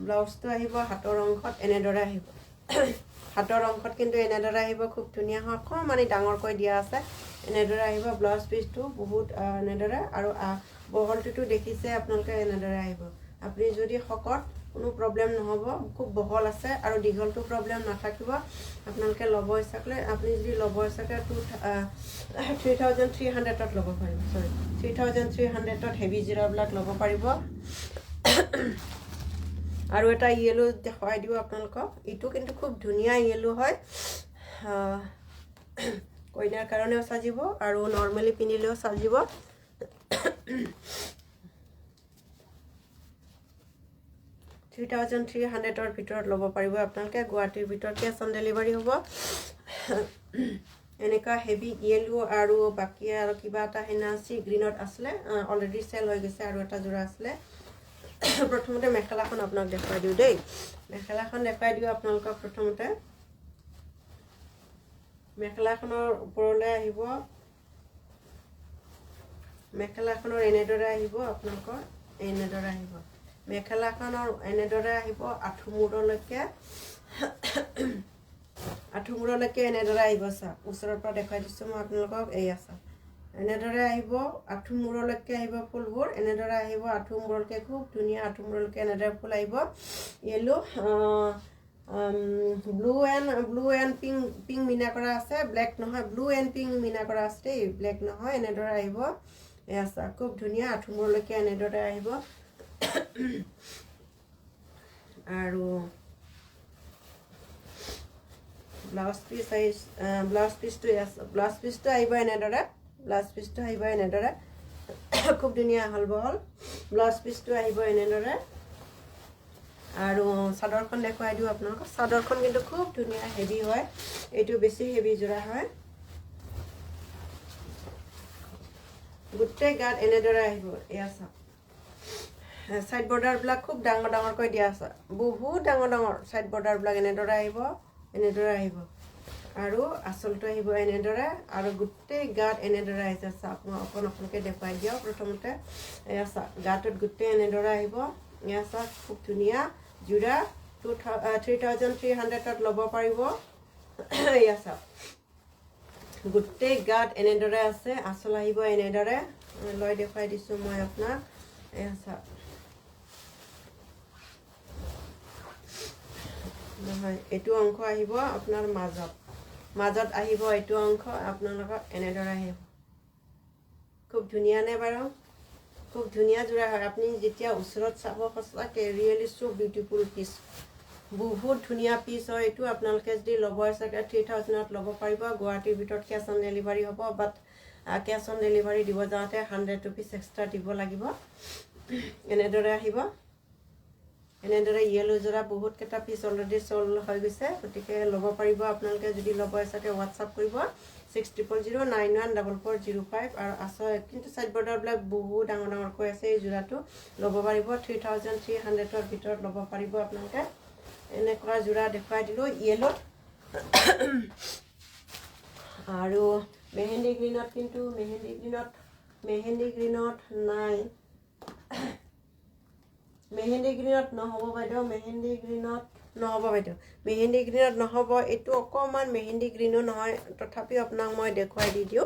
A: ব্লাউজটো আহিব হাতৰ অংশত এনেদৰে আহিব হাতৰ অংশত কিন্তু এনেদৰে আহিব খুব ধুনীয়া হয় অকণমানি ডাঙৰকৈ দিয়া আছে এনেদৰে আহিব ব্লাউজ পিচটো বহুত এনেদৰে আৰু বহলটোতো দেখিছে আপোনালোকে এনেদৰে আহিব আপুনি যদি শকত কোনো প্ৰব্লেম নহ'ব খুব বহল আছে আৰু দীঘলটো প্ৰব্লেম নাথাকিব আপোনালোকে ল'ব ইচ্ছা কৰিলে আপুনি যদি ল'ব ইচ্ছা কৰে 3300ত ল'ব পাৰিব 3300ত হেভি যোৰাবিলাক ল'ব পাৰিব আৰু এটা য়েলো দেখুৱাই দিওঁ আপোনালোকক এইটো কিন্তু খুব ধুনীয়া য়েলো হয় কইনাৰ কাৰণেও সাজিব আৰু নৰ্মেলি পিন্ধিলেও সাজিব 3300ৰ ভিতৰত ল'ব পাৰিব আপোনালোকে গুৱাহাটীৰ ভিতৰত কেছ অন ডেলিভাৰী হ'ব এনেকুৱা হেভি য়েলো আৰু বাকী আৰু কিবা এটা হেনাচি গ্ৰীণত আছিলে অলৰেডি চেল হৈ গৈছে আৰু এটা যোৰা আছিলে প্ৰথমতে মেখেলাখন আপোনাক দেখুৱাই দিওঁ দেই মেখেলাখন দেখুৱাই দিওঁ আপোনালোকক প্ৰথমতে মেখেলাখনৰ ওপৰলৈ আহিব মেখেলাখনৰ এনেদৰে আহিব আপোনালোকৰ এনেদৰে আহিব মেখেলাখনৰ এনেদৰে আহিব আঁঠুমূৰলৈকে এনেদৰে আহিব চাওক ওচৰৰ পৰা দেখাই দিছোঁ মই আপোনালোকক এয়া চাওক এনেদৰে আহিব আঁঠুমূৰলৈকে আহিব ফুলবোৰ এনেদৰে আহিব আঁঠুমূৰলৈকে খুব ধুনীয়া আঁঠুমূৰলৈকে এনেদৰে ফুল আহিব য়েলো ব্লু এণ্ড পিংক মিনা কৰা আছে ব্লেক নহয় ব্লু এণ্ড পিংক মিনা কৰা আছে দেই ব্লেক নহয় এনেদৰে আহিব এয়া চাওক খুব ধুনীয়া আঁঠুমূৰলৈকে এনেদৰে আহিব আৰু ব্লাউজ পিচটো আহিব এনেদৰে খুব ধুনীয়া আহল বহল ব্লাউজ পিচটো আহিব এনেদৰে আৰু চাদৰখন দেখুৱাই দিওঁ আপোনালোকক চাদৰখন কিন্তু খুব ধুনীয়া হেভি হয় এইটো বেছি হেভি যোৰা হয় গোটেই গাত এনেদৰে আহিব এয়া চাওক সাইড বৰ্ডাৰবিলাক খুব ডাঙৰ ডাঙৰকৈ দিয়া আছে বহুত ডাঙৰ ডাঙৰ সাইড বৰ্ডাৰবিলাক এনেদৰে আহিব আৰু আঁচলটো আহিব এনেদৰে আৰু গোটেই গাত এনেদৰে আহিছে চাওক মই অকণকৈ দেখুৱাই দিয়ক প্ৰথমতে এয়া চাওক গাটোত গোটেই এনেদৰে আহিব এয়া চাওক খুব ধুনীয়া যোৰা 3300ত ল'ব পাৰিব এয়া চাওক গোটেই গাত এনেদৰে আছে আঁচল আহিব এনেদৰে লৈ দেখুৱাই দিছোঁ মই আপোনাক এয়া চাওক নহয় এইটো অংশ আহিব আপোনাৰ মাজত আহিব এইটো অংশ আপোনালোকক এনেদৰে আহিব খুব ধুনীয়া নে বাৰু খুব ধুনীয়া যোৰা হয় আপুনি যেতিয়া ওচৰত চাব সঁচাকৈ ৰিয়েলি চ' বিউটিফুল পিচ বহুত ধুনীয়া পিচ হয় এইটো আপোনালোকে যদি ল'ব চাগে 3000ত ল'ব পাৰিব গুৱাহাটীৰ ভিতৰত কেছ অন ডেলিভাৰী হ'ব বাট কেছ অন ডেলিভাৰী দিব যাওঁতে 100 ৰুপিজ এক্সট্ৰা দিব লাগিব এনেদৰে আহিব এনেদৰে য়েলো যোৰা বহুতকেইটা পিচ অলৰেডি চল হৈ গৈছে গতিকে ল'ব পাৰিব আপোনালোকে যদি ল'ব চাগে হোৱাটছআপ কৰিব 6000914405 আৰু আছে কিন্তু সাইড বৰ্ডাৰবিলাক বহুত ডাঙৰ ডাঙৰকৈ আছে এই যোৰাটো ল'ব পাৰিব 3300ৰ ভিতৰত ল'ব পাৰিব আপোনালোকে এনেকুৱা যোৰা দেখুৱাই দিলোঁ য়েলোত আৰু মেহেন্দি গ্ৰীণত কিন্তু মেহেন্দি গ্ৰীণত নাই মেহেন্দি গ্ৰীণত নহ'ব বাইদেউ মেহেন্দি গ্ৰীণত নহ'ব এইটো অকণমান মেহেন্দি গ্ৰীণো নহয় তথাপিও আপোনাক মই দেখুৱাই দি দিওঁ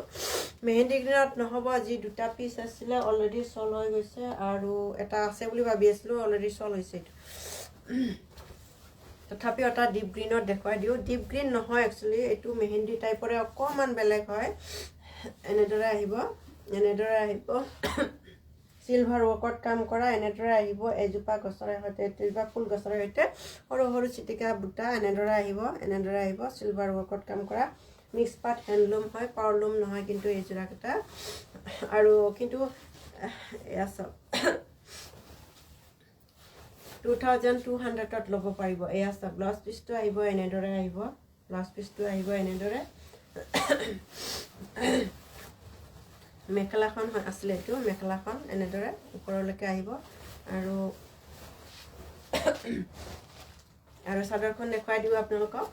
A: মেহেন্দি গ্ৰীণত নহ'ব যি দুটা পিচ আছিলে অলৰেডি চল হৈ গৈছে আৰু এটা আছে বুলি ভাবি আছিলোঁ অলৰেডি চল হৈছে এইটো তথাপিও এটা ডিপ গ্ৰীণত দেখুৱাই দিওঁ ডিপ গ্ৰীণ নহয় একচুৱেলি এইটো মেহেন্দি টাইপৰে অকণমান বেলেগ হয় এনেদৰে আহিব চিলভাৰ ৱৰ্কত কাম কৰা এনেদৰে আহিব এজোপা গছৰে সৈতে এজোপা ফুল গছৰে সৈতে সৰু সৰু চিটিকা বুটা এনেদৰে আহিব চিলভাৰ ৱৰ্কত কাম কৰা মিক্স পাত হেণ্ডলুম হয় পাৱাৰলুম নহয় কিন্তু এই যোৰাকেইটা আৰু কিন্তু এয়া চাওক 2200ত ল'ব পাৰিব এয়া চাওক ব্লাউজ পিচটো আহিব এনেদৰে মেখেলাখন আছিলে এইটো মেখেলাখন এনেদৰে ওপৰলৈকে আহিব আৰু চাদৰখন দেখুৱাই দিওঁ আপোনালোকক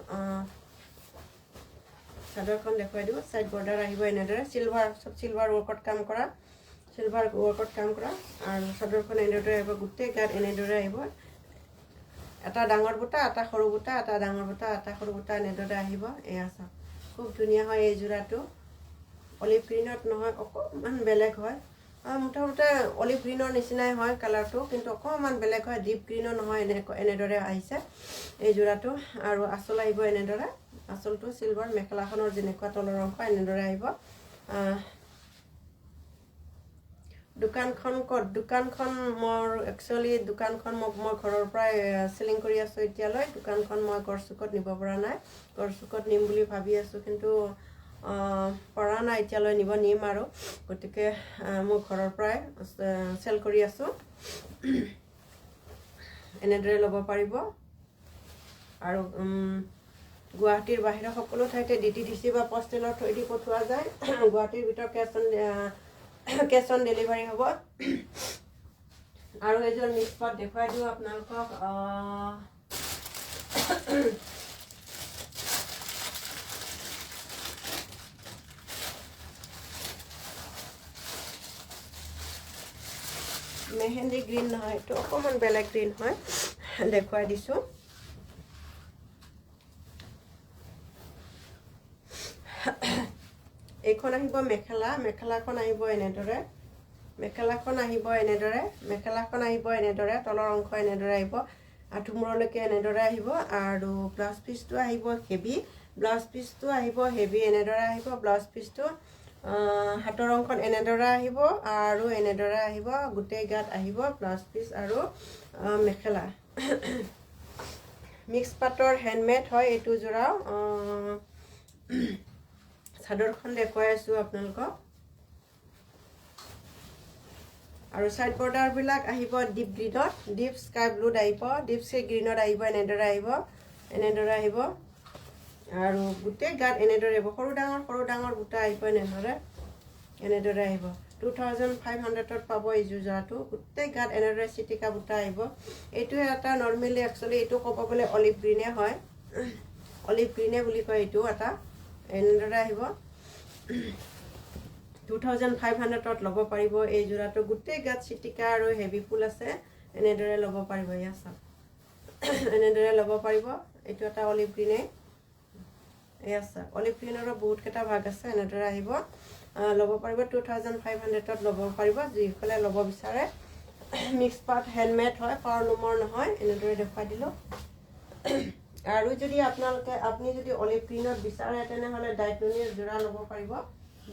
A: সাইড বৰ্ডাৰ আহিব এনেদৰে চিলভাৰ ৱৰ্কত কাম কৰা আৰু চাদৰখন এনেদৰে আহিব গোটেই গাত এনেদৰে আহিব এটা ডাঙৰ বুটা এটা সৰু বুটা এটা ডাঙৰ বুটা এটা সৰু বুটা এনেদৰে আহিব এয়া চাওক খুব ধুনীয়া হয় এই যোৰাটো অলিভ গ্ৰীণত নহয় অকণমান বেলেগ হয় মোটামুটি অলিভ গ্ৰীণৰ নিচিনাই হয় কালাৰটো কিন্তু অকণমান বেলেগ হয় ডিপ গ্ৰীণো নহয় এনেদৰে আহিছে এই যোৰাটো আৰু আঁচল আহিব এনেদৰে আঁচলটো চিলভাৰ মেখেলাখনৰ যেনেকুৱা তলৰ অংশ এনেদৰে আহিব দোকানখন মোৰ একচুৱেলি দোকানখন মই ঘৰৰ পৰাই চেলিং কৰি আছোঁ এতিয়ালৈ দোকানখন মই গড়চুকত নিব পৰা নাই গড়চুকত নিম বুলি ভাবি আছোঁ কিন্তু পৰা নাই এতিয়ালৈ নিম আৰু গতিকে মই ঘৰৰ পৰাই চেল কৰি আছোঁ এনেদৰে ল'ব পাৰিব আৰু গুৱাহাটীৰ বাহিৰৰ সকলো ঠাইতে DTDC বা পষ্টেলৰ থ্ৰুদি পঠোৱা যায় গুৱাহাটীৰ ভিতৰত কেছ অন ডেলিভাৰী হ'ব আৰু এযোৰ মিক্স পাত দেখুৱাই দিওঁ আপোনালোকক মেহেন্দি গ্ৰীণ নহয়, এইটো অকণমান বেলেগ গ্ৰীণ হয়, দেখুৱাই দিছোঁ। এইখন আহিব মেখেলা, মেখেলাখন আহিব এনেদৰে, মেখেলাখন আহিব এনেদৰে, মেখেলাখন আহিব এনেদৰে, তলৰ অংশ এনেদৰে আহিব, আঁঠুমূৰলৈকে এনেদৰে আহিব। আৰু ব্লাউজ পিচটো আহিব হেভি, ব্লাউজ পিচটো আহিব হেভি এনেদৰে আহিব। ব্লাউজ পিচটো হাতৰ অংশত এনেদৰে আহিব আৰু এনেদৰে আহিব, গোটেই গাত আহিব ব্লাউজ পিচ আৰু মেখেলা। মিক্স পাটৰ হেণ্ডমেড হয় এইটো যোৰাও। চাদৰখন দেখুৱাই আছোঁ আপোনালোকক। আৰু ছাইড বৰ্ডাৰবিলাক আহিব ডিপ গ্ৰীণত, ডিপ স্কাই ব্লুত আহিব, ডিপ স্কাই গ্ৰীণত আহিব, এনেদৰে আহিব, এনেদৰে আহিব। আৰু গোটেই গাত এনেদৰে আহিব, সৰু ডাঙৰ বুটা আহিব এনেদৰে, এনেদৰে আহিব। 2500ত পাব এই যোৰাটো, গোটেই গাত এনেদৰে চিটিকা বুটা আহিব। এইটো এটা নৰ্মেলি একচুৱেলি এইটো ক'ব গ'লে অলিভ গ্ৰীণে হয়, অলিভ গ্ৰীণে বুলি কয় এইটো এটা, এনেদৰে আহিব। 2500ত ল'ব পাৰিব এই যোৰাটো, গোটেই গাত চিটিকা আৰু হেভি ফুল আছে, এনেদৰে ল'ব পাৰিব। এয়া চাওক, এনেদৰে ল'ব পাৰিব। এইটো এটা অলিভ গ্ৰীণে, এয়া চাওক, অলিভ গ্ৰীণৰো বহুতকেইটা ভাগ আছে, এনেদৰে আহিব, ল'ব পাৰিব। 2500ত ল'ব পাৰিব যিসকলে ল'ব বিচাৰে। মিক্স পাট হেণ্ডমেড হয়, পাৱাৰ লুমৰ নহয়, এনেদৰে দেখুৱাই দিলোঁ। আৰু যদি আপুনি যদি অলিভ গ্ৰীণত বিচাৰে তেনেহ'লে ডাইট নুনিৰ যোৰা ল'ব পাৰিব।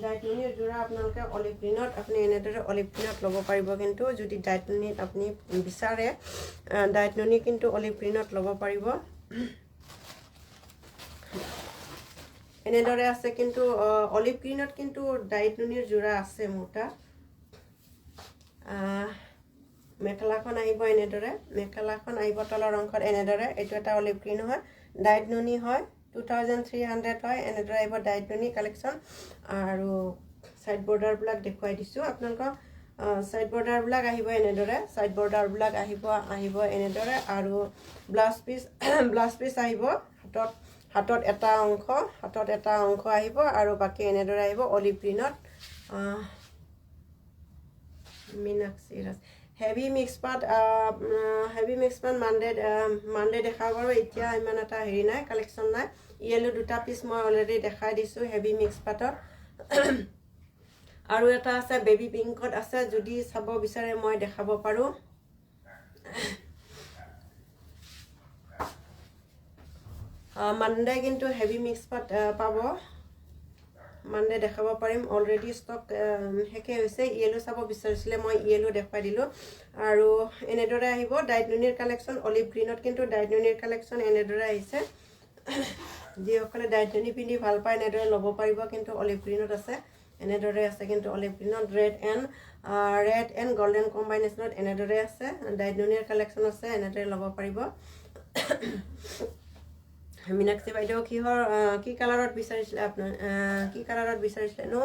A: ডাইট নুনিৰ যোৰা আপোনালোকে অলিভ গ্ৰীণত আপুনি এনেদৰে অলিভ গ্ৰীণত ল'ব পাৰিব। কিন্তু যদি ডাইট নুনিত আপুনি বিচাৰে, ডাইট নুনি কিন্তু অলিভ গ্ৰীণত ল'ব পাৰিব। এনেদৰে আছে, কিন্তু অলিভ গ্ৰীণত কিন্তু ডাইট নুনিৰ যোৰা আছে মোৰ তাত। মেখেলাখন আহিব এনেদৰে, মেখেলাখন আহিব তলৰ অংশত এনেদৰে, এইটো এটা অলিভ গ্ৰীণ হয়, ডাইট নুনি হয়, 2300 হয়, এনেদৰে আহিব ডাইট নুনি কালেকশ্যন। আৰু ছাইড বৰ্ডাৰবিলাক দেখুৱাই দিছোঁ আপোনালোকক। ছাইড বৰ্ডাৰবিলাক আহিব এনেদৰে, ছাইড বৰ্ডাৰবিলাক আহিব এনেদৰে। আৰু ব্লাউজ পিচ আহিব হাতত এটা অংশ আহিব, আৰু বাকী এনেদৰে আহিব অলিভ গ্ৰীণত। মীনাক্ষী ৰাজ হেভি মিক্স পাট, মানডে দেখাব পাৰোঁ। এতিয়া ইমান এটা হেৰি নাই, কালেকশ্যন নাই। য়েলো দুটা পিচ মই অলৰেডি দেখাই দিছোঁ হেভি মিক্স পাটত। আৰু এটা আছে বেবী পিংকত আছে, যদি চাব বিচাৰে মই দেখাব পাৰোঁ। মানডে কিন্তু হেভি মিক্স পাট পাব, মানডে দেখাব পাৰিম। অলৰেডি ষ্টক শেষেই হৈছে। য়েলো চাব বিচাৰিছিলে, মই য়েলো দেখুৱাই দিলোঁ। আৰু এনেদৰে আহিব ডাইট নুনিৰ কালেকশ্যন, অলিভ গ্ৰীণত কিন্তু ডাইট নুনিৰ কালেকশ্যন এনেদৰে আহিছে। যিসকলে ডাইট নুনি পিন্ধি ভাল পায় এনেদৰে ল'ব পাৰিব, কিন্তু অলিভ গ্ৰীণত আছে, এনেদৰে আছে। কিন্তু অলিভ গ্ৰীণত ৰেড এণ্ড গল্ডেন কম্বাইনেশ্যনত এনেদৰে আছে। ডাইট নুনিৰ কালেকশ্যন আছে, এনেদৰে ল'ব পাৰিব। মীনাক্ষী বাইদেউ কি কালাৰত বিচাৰিছিলে কি কালাৰত বিচাৰিছিলেনো?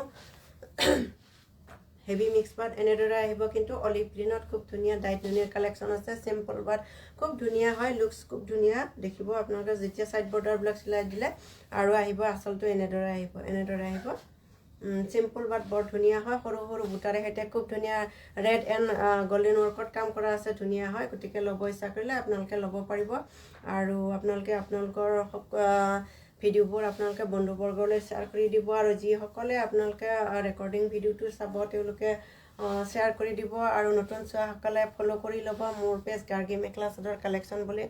A: হেভি মিক্স পাট এনেদৰে আহিব, কিন্তু অলিভ গ্ৰীণত খুব ধুনীয়া ডাইট নুনিৰ কালেকশ্যন আছে। চিম্পল বাট খুব ধুনীয়া হয়, লুকছ খুব ধুনীয়া দেখিব আপোনালোকে যেতিয়া ছাইড বৰ্ডাৰবিলাক চিলাই দিলে। আৰু আহিব আচলটো এনেদৰে আহিব, চিম্পল বাট বৰ ধুনীয়া হয়, সৰু সৰু বুটাৰে সৈতে খুব ধুনীয়া ৰেড এণ্ড গল্ডেন ৱৰ্কত কাম কৰা আছে, ধুনীয়া হয়। গতিকে ল'ব ইচ্ছা কৰিলে আপোনালোকে ল'ব পাৰিব। আৰু আপোনালোকৰ ভিডিঅ'বোৰ আপোনালোকে বন্ধুবৰ্গলৈ শ্বেয়াৰ কৰি দিব। আৰু যিসকলে আপোনালোকে ৰেকৰ্ডিং ভিডিঅ'টো চাব তেওঁলোকে শ্বেয়াৰ কৰি দিব। আৰু নতুন চোৱাসকলে ফ'ল' কৰি ল'ব মোৰ পেজ গাৰ্গী মেখেলা চাদৰ কালেকশ্যন বুলি।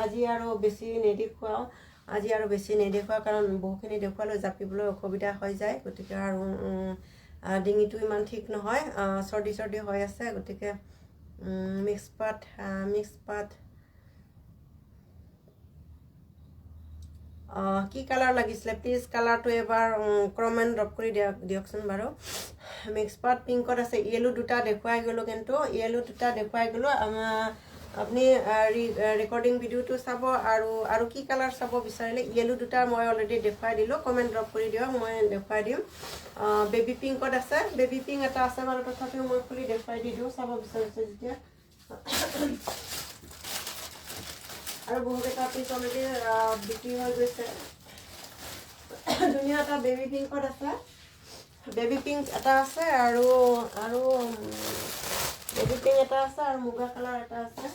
A: আজি আৰু বেছি নেদেখুৱাওঁ, কাৰণ বহুখিনি দেখুৱালৈ জাপিবলৈ অসুবিধা হৈ যায়। গতিকে আৰু ডিঙিটো ইমান ঠিক নহয়, চৰ্দি হৈ আছে। গতিকে মিক্স পাট কি কালাৰ লাগিছিলে প্লিজ কালাৰটো এবাৰ কমেণ্ট ড্ৰপ কৰি দিয়কচোন বাৰু। মিক্স পাট পিংকত আছে, য়েলো দুটা দেখুৱাই গ'লোঁ, কিন্তু আপুনি ৰেকৰ্ডিং ভিডিঅ'টো চাব। আৰু কি কালাৰ চাব বিচাৰিলে য়েলো দুটা মই অলৰেডি দেখুৱাই দিলোঁ, কমেণ্ট ড্ৰপ কৰি দিয়ক, মই দেখুৱাই দিম। বেবী পিংকত আছে, বেবী পিংক এটা আছে বাৰু, তথাপিও মই খুলি দেখুৱাই দি দিওঁ চাব বিচাৰিছে যেতিয়া। আৰু বহুকেইটা পিচ অলৰেডি বিক্ৰী হৈ গৈছে। ধুনীয়া এটা বেবী পিংকত আছে, বেবী পিংক এটা আছে। আৰু বেবি পিংক এটা আছে আৰু মুগা কালাৰ এটা আছে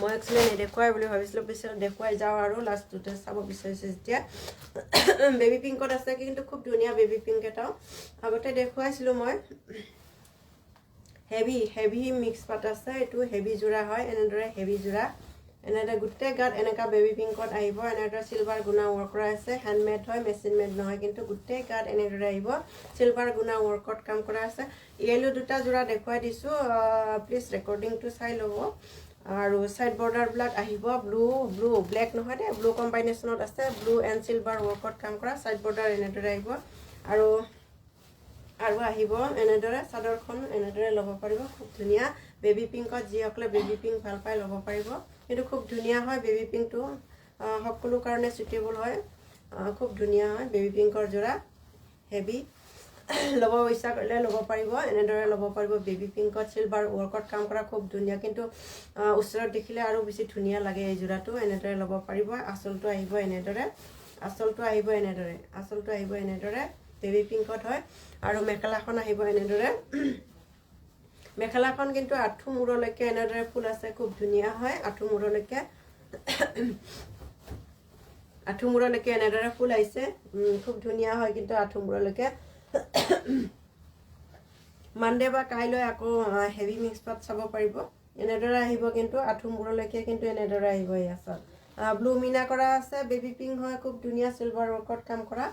A: মই একচুৱেলি নেদেখুৱাই বুলি ভাবিছিলোঁ পিছত দেখুৱাই যাওঁ আৰু লাষ্টতে চাব বিচাৰিছোঁ যেতিয়া বেবি পিংকত আছে কিন্তু খুব ধুনীয়া বেবি পিংক এটাও আগতে দেখুৱাইছিলোঁ মই হেভি মিক্স পাত আছে এইটো হেভি যোৰা হয় এনেদৰে হেভি যোৰা এনেদৰে গোটেই গাত এনেকুৱা বেবি পিংকত আহিব এনেদৰে চিলভাৰ গুণা ৱৰ্ক কৰা আছে হেণ্ডমেড হয় মেচিন মেড নহয় কিন্তু গোটেই গাত এনেদৰে আহিব চিলভাৰ গুণা ৱৰ্কত কাম কৰা আছে য়েলো দুটা যোৰা দেখুৱাই দিছোঁ প্লিজ ৰেকৰ্ডিংটো চাই ল'ব আৰু সাইড বৰ্ডাৰবিলাক আহিব ব্লু ব্লেক নহয় দে ব্লু কম্বাইনেশ্যনত আছে ব্লু এণ্ড চিলভাৰ ৱৰ্কত কাম কৰা সাইড বৰ্ডাৰ এনেদৰে আহিব আৰু আহিব এনেদৰে চাদৰখন এনেদৰে ল'ব পাৰিব খুব ধুনীয়া বেবি পিংকত যিসকলে বেবি পিংক ভাল পায় ল'ব পাৰিব কিন্তু খুব ধুনীয়া হয় বেবি পিংকটো সকলো কাৰণে সুইটেবল হয় খুব ধুনীয়া হয় বেবি পিংকৰ যোৰা হেভি ল'ব ইচ্ছা কৰিলে ল'ব পাৰিব এনেদৰে ল'ব পাৰিব বেবি পিংকত চিলভাৰ ৱৰ্কত কাম কৰা খুব ধুনীয়া কিন্তু ওচৰত দেখিলে আৰু বেছি ধুনীয়া লাগে এই যোৰাটো এনেদৰে ল'ব পাৰিব আঁচলটো আহিব এনেদৰে আহিব এনেদৰে বেবি পিংকত হয় আৰু মেখেলাখন আহিব এনেদৰে মেখেলাখন কিন্তু আঁঠু মূৰলৈকে এনেদৰে ফুল আছে খুব ধুনীয়া হয় আঁঠু মূৰলৈকে এনেদৰে ফুল আহিছে খুব ধুনীয়া হয় কিন্তু আঁঠু মূৰলৈকে মানডে বা কাইলৈ আকৌ হেভি মিক্স পাত চাব পাৰিব এনেদৰে আহিব কিন্তু আঁঠু মূৰলৈকে কিন্তু এনেদৰে আহিব এই আচল ব্লু মিনা কৰা আছে বেবি পিংক হয় খুব ধুনীয়া চিলভাৰ ৱৰ্কত কাম কৰা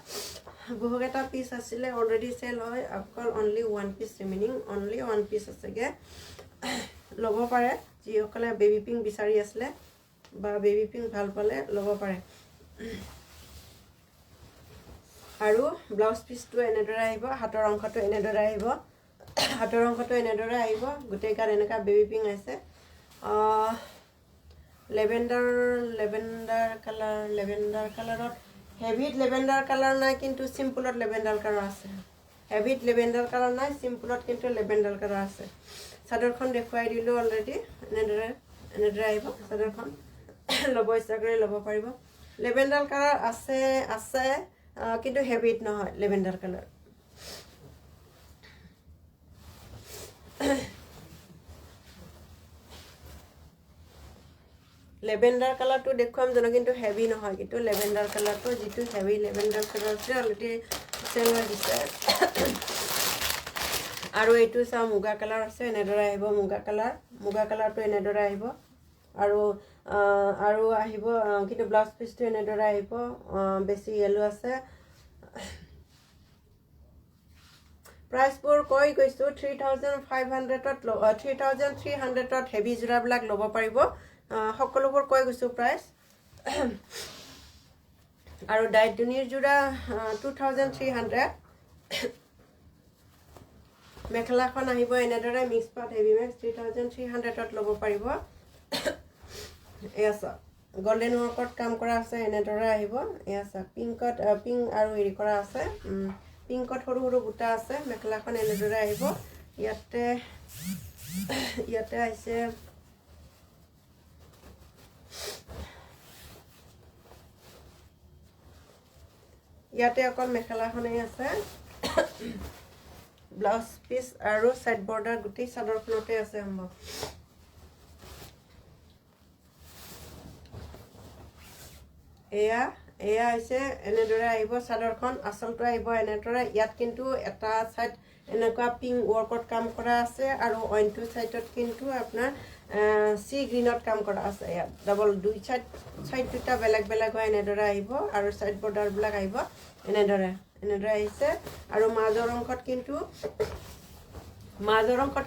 A: বহুকেইটা পিচ আছিলে অলৰেডি চেল হয় অকল only one piece remaining only one piece আছেগৈ ল'ব পাৰে যিসকলে বেবি পিংক বিচাৰি আছিলে বা বেবি পিংক ভাল পালে ল'ব পাৰে আৰু ব্লাউজ পিচটো এনেদৰে আহিব হাতৰ অংশটো এনেদৰে আহিব গোটেই গাত এনেকুৱা বেবি পিংক আছে লেভেণ্ডাৰ কালাৰত হেভিত লেভেণ্ডাৰ কালাৰ নাই কিন্তু চিম্পুলত লেভেণ্ডাৰ কালাৰ আছে হেভিত লেভেণ্ডাৰ কালাৰ নাই চিম্পুলত কিন্তু লেভেণ্ডাৰ কালাৰ আছে চাদৰখন দেখুৱাই দিলোঁ অলৰেডি এনেদৰে আহিব চাদৰখন ল'ব ইচ্ছা কৰি ল'ব পাৰিব লেভেণ্ডাৰ কালাৰ আছে কিন্তু হেভিত নহয় লেভেণ্ডাৰ কালাৰ লেভেণ্ডাৰ কালাৰটো দেখুৱাম জানো কিন্তু হেভি নহয় কিন্তু লেভেণ্ডাৰ কালাৰটো যিটো হেভি লেভেণ্ডাৰ কালাৰ আছে অলৰেডি চেল হৈ দিছে আৰু এইটো চাওঁ মুগা কালাৰ আছে এনেদৰে আহিব মুগা কালাৰটো এনেদৰে আহিব আৰু আহিব কিন্তু ব্লাউজ পিচটো এনেদৰে আহিব বেছি য়েলো আছে প্ৰাইচবোৰ কৈ গৈছোঁ 3,300ত হেভি যোৰাবিলাক ল'ব পাৰিব সকলোবোৰ কৈ গৈছোঁ প্ৰাইচ আৰু ডাইটুনিৰ যোৰা 2,300 মেখেলাখন আহিব এনেদৰে মিক্স পাত হেভি মেক্স 3,300ত ল'ব পাৰিব এয়া চাওক গোল্ডেন ৱৰ্কত কাম কৰা আছে এনেদৰে আহিব এয়া চাওক পিংক আৰু হেৰি কৰা আছে পিংকত সৰু সৰু বুটা আছে মেখেলাখন এনেদৰে আহিব ইয়াতে আহিছে ইয়াতে অকল মেখেলাখনেই আছে ব্লাউজ পিচ আৰু সাইড বৰ্ডাৰ গোটেই চাদৰখনতে আছে সম্ভৱ এয়া হৈছে এনেদৰে আহিব চাদৰখন আঁচলটো আহিব এনেদৰে ইয়াত কিন্তু এটা সাইড এনেকুৱা পিংক ৱৰ্কত কাম কৰা আছে আৰু অইনটো সাইডত কিন্তু আপোনাৰ সি গ্ৰীণত কাম কৰা আছে ইয়াত ডাবল দুই সাইড দুটা বেলেগ হয় এনেদৰে আহিব আৰু সাইড বৰ্ডাৰবিলাক আহিব এনেদৰে আহিছে আৰু মাজৰ অংশত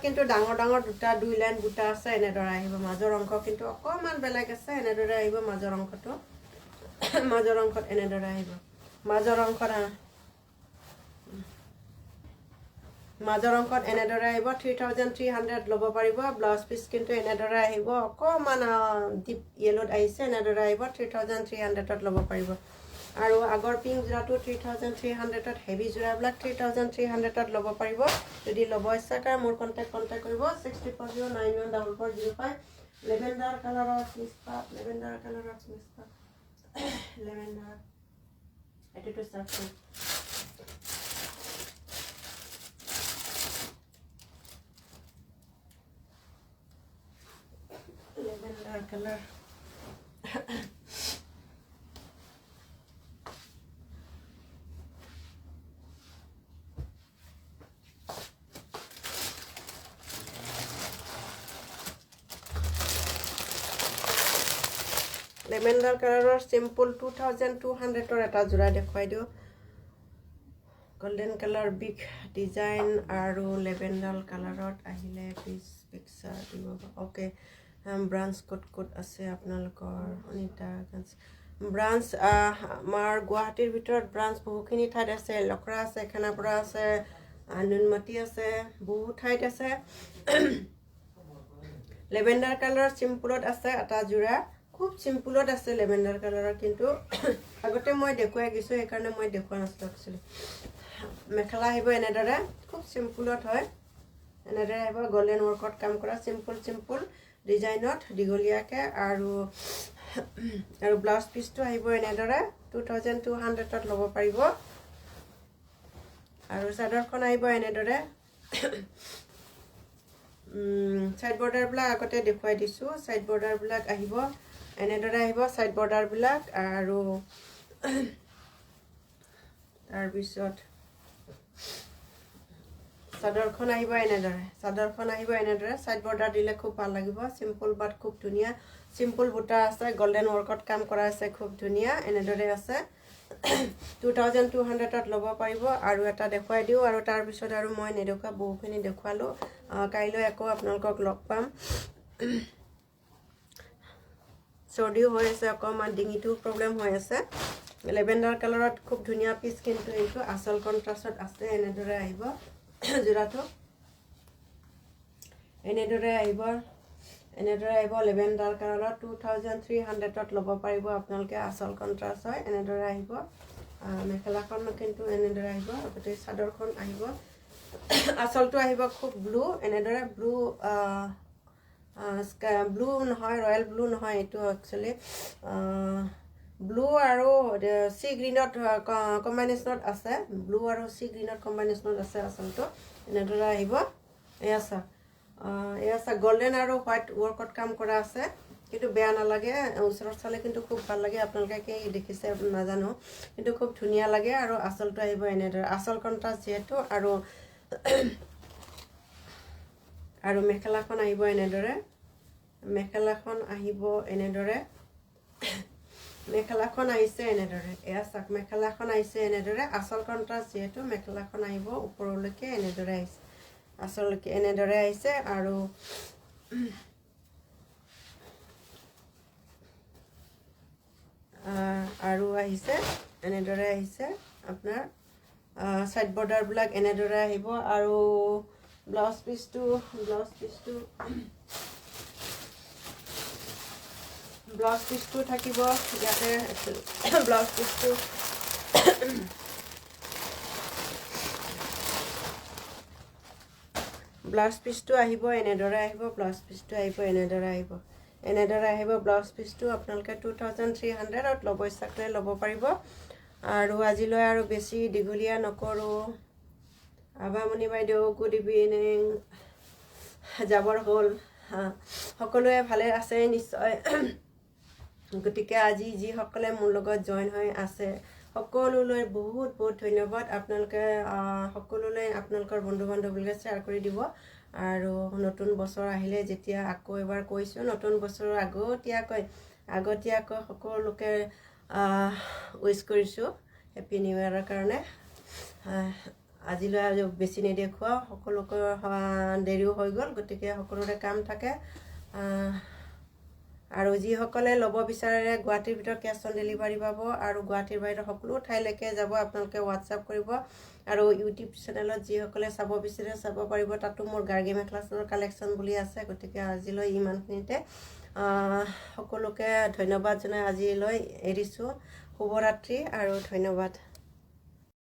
A: কিন্তু ডাঙৰ দুটা দুই লাইন বুটা আছে এনেদৰে আহিব মাজৰ অংশ কিন্তু অকণমান বেলেগ আছে এনেদৰে আহিব মাজৰ অংশত এনেদৰে আহিব মাজৰ অংশত এনেদৰে আহিব 3,300 ল'ব পাৰিব ব্লাউজ পিচ কিন্তু এনেদৰে আহিব অকণমান ডিপ য়েলোত আহিছে এনেদৰে আহিব 3,300ত ল'ব পাৰিব আৰু আগৰ পিংক যোৰাটো 3,300ত হেভি যোৰাবিলাক 3,300ত ল'ব পাৰিব যদি ল'ব ইচ্ছা কৰে মোৰ কণ্টেক্ট কৰিব 6409140405 লেভেণ্ডাৰ কালাৰৰ স্মিচ পাত এইটোতো চাওকচোন লেভেণ্ডাৰ কালাৰ লেভেণ্ডাৰ কালাৰৰ চিম্পল 2200 এটা যোৰা দেখুৱাই দিওঁ গোল্ডেন কালাৰ বিগ ডিজাইন আৰু লেভেণ্ডাৰ কালাৰত আহিলে প্লিজ পিকচাৰ দিব ওকে ব্ৰাঞ্চ ক'ত আছে আপোনালোকৰ অনিতা ব্ৰাঞ্চ আমাৰ গুৱাহাটীৰ ভিতৰত ব্ৰাঞ্চ বহুখিনি ঠাইত আছে লখৰা আছে খানাপাৰা আছে নুনমাটি আছে বহু ঠাইত আছে লেভেণ্ডাৰ কালাৰ চিম্পলত আছে এটা যোৰা খুব চিম্পলত আছে লেভেণ্ডাৰ কালাৰৰ কিন্তু আগতে মই দেখুৱাই গৈছোঁ সেইকাৰণে মই দেখুৱা নাছিলোঁ একচুৱেলি মেখেলা আহিব এনেদৰে খুব চিম্পলত হয় এনেদৰে আহিব গোল্ডেন ৱৰ্কত কাম কৰা চিম্পল ডিজাইনত দীঘলীয়াকৈ আৰু ব্লাউজ পিচটো আহিব এনেদৰে 2200ত ল'ব পাৰিব আৰু চাদৰখন আহিব এনেদৰে সাইড বৰ্ডাৰবিলাক আগতে দেখুৱাই দিছোঁ সাইড বৰ্ডাৰবিলাক আহিব এনেদৰে আহিব সাইড বৰ্ডাৰবিলাক আৰু তাৰপিছত চাদৰখন আহিব এনেদৰে সাইড বৰ্ডাৰ দিলে খুব ভাল লাগিব চিম্পল বাট খুব ধুনীয়া চিম্পল বুটা আছে গোল্ডেন ৱৰ্কত কাম কৰা আছে খুব ধুনীয়া এনেদৰে আছে 2200ত ল'ব পাৰিব আৰু এটা দেখুৱাই দিওঁ আৰু তাৰপিছত আৰু মই নেদেখুৱা বহুখিনি দেখুৱালোঁ কাইলৈ আকৌ আপোনালোকক লগ পাম চৰ্দিও হৈ আছে অকণমান ডিঙিটো প্ৰব্লেম হৈ আছে লেভেণ্ডাৰ কালাৰত খুব ধুনীয়া পিচ কিন্তু এইটো আচল কণ্ট্ৰাষ্টত আছে এনেদৰে আহিব যোৰাটো এনেদৰে আহিব লেভেণ্ডাৰ কালাৰত 2300ত ল'ব পাৰিব আপোনালোকে আচল কণ্ট্ৰাষ্ট হয় এনেদৰে আহিব মেখেলাখন কিন্তু এনেদৰে আহিব গোটেই চাদৰখন আহিব আচলটো আহিব খুব ব্লু এনেদৰে ব্লু নহয় ৰয়েল ব্লু নহয় এইটো একচুৱেলি ব্লু আৰু সি গ্ৰীণত কম্বিনেশ্যনত আছে ব্লু আৰু সি গ্ৰীণত কম্বিনেশ্যনত আছে আচলটো এনেদৰে আহিব এয়া চাওক গোল্ডেন আৰু হোৱাইট ৱৰ্কত কাম কৰা আছে কিন্তু বেয়া নালাগে ওচৰত চালে কিন্তু খুব ভাল লাগে আপোনালোকে কি দেখিছে নাজানো কিন্তু খুব ধুনীয়া লাগে আৰু আচলটো আহিব এনেদৰে আচল কণ্ট্ৰাষ্ট যিহেতু আৰু মেখেলাখন আহিব এনেদৰে মেখেলাখন আহিছে এনেদৰে এয়া চাওক মেখেলাখন আহিছে এনেদৰে আচল কণ্ট্ৰাষ্ট যিহেতু মেখেলাখন আহিব ওপৰলৈকে এনেদৰে আহিছে আচলকে এনেদৰে আহিছে আৰু আহিছে এনেদৰে আহিছে আপোনাৰ সাইড বৰ্ডাৰবিলাক এনেদৰে আহিব আৰু ব্লাউজ পিচটো থাকিব ইয়াতে ব্লাউজ পিচটো আহিব এনেদৰে আহিব ব্লাউজ পিচটো আপোনালোকে 2300ত ল'ব ইচ্ছা কৰিলে ল'ব পাৰিব আৰু আজিলৈ আৰু বেছি দীঘলীয়া নকৰোঁ আভামণি বাইদেউ গুড ইভিনিং যাবৰ হ'ল সকলোৱে ভালে আছে নিশ্চয় গতিকে আজি যিসকলে মোৰ লগত জইন হৈ আছে সকলোলৈ বহুত ধন্যবাদ আপোনালোকে সকলোলৈ আপোনালোকৰ বন্ধু বান্ধৱীলৈ শ্বেয়াৰ কৰি দিব আৰু নতুন বছৰ আহিলে যেতিয়া আকৌ এবাৰ কৈছোঁ নতুন বছৰৰ আগতীয়াকৈ সকলোকে উইচ কৰিছোঁ হেপী নিউ ইয়েৰৰ কাৰণে আজিলৈ আৰু বেছি নেদেখুৱাওঁ সকলোকে দেৰিও হৈ গ'ল গতিকে সকলোৰে কাম থাকে আৰু যিসকলে ল'ব বিচাৰে গুৱাহাটীৰ ভিতৰত কেছ অন ডেলিভাৰী পাব আৰু গুৱাহাটীৰ বাহিৰত সকলো ঠাইলৈকে যাব আপোনালোকে হোৱাটছআপ কৰিব আৰু ইউটিউব চেনেলত যিসকলে চাব বিচাৰে চাব পাৰিব তাতো মোৰ গাৰ্গী মেখেলা চাদৰ কালেকশ্যন বুলি আছে গতিকে আজিলৈ ইমানখিনিতে সকলোকে ধন্যবাদ জনাই আজিলৈ এৰিছোঁ শুভৰাত্ৰি আৰু ধন্যবাদ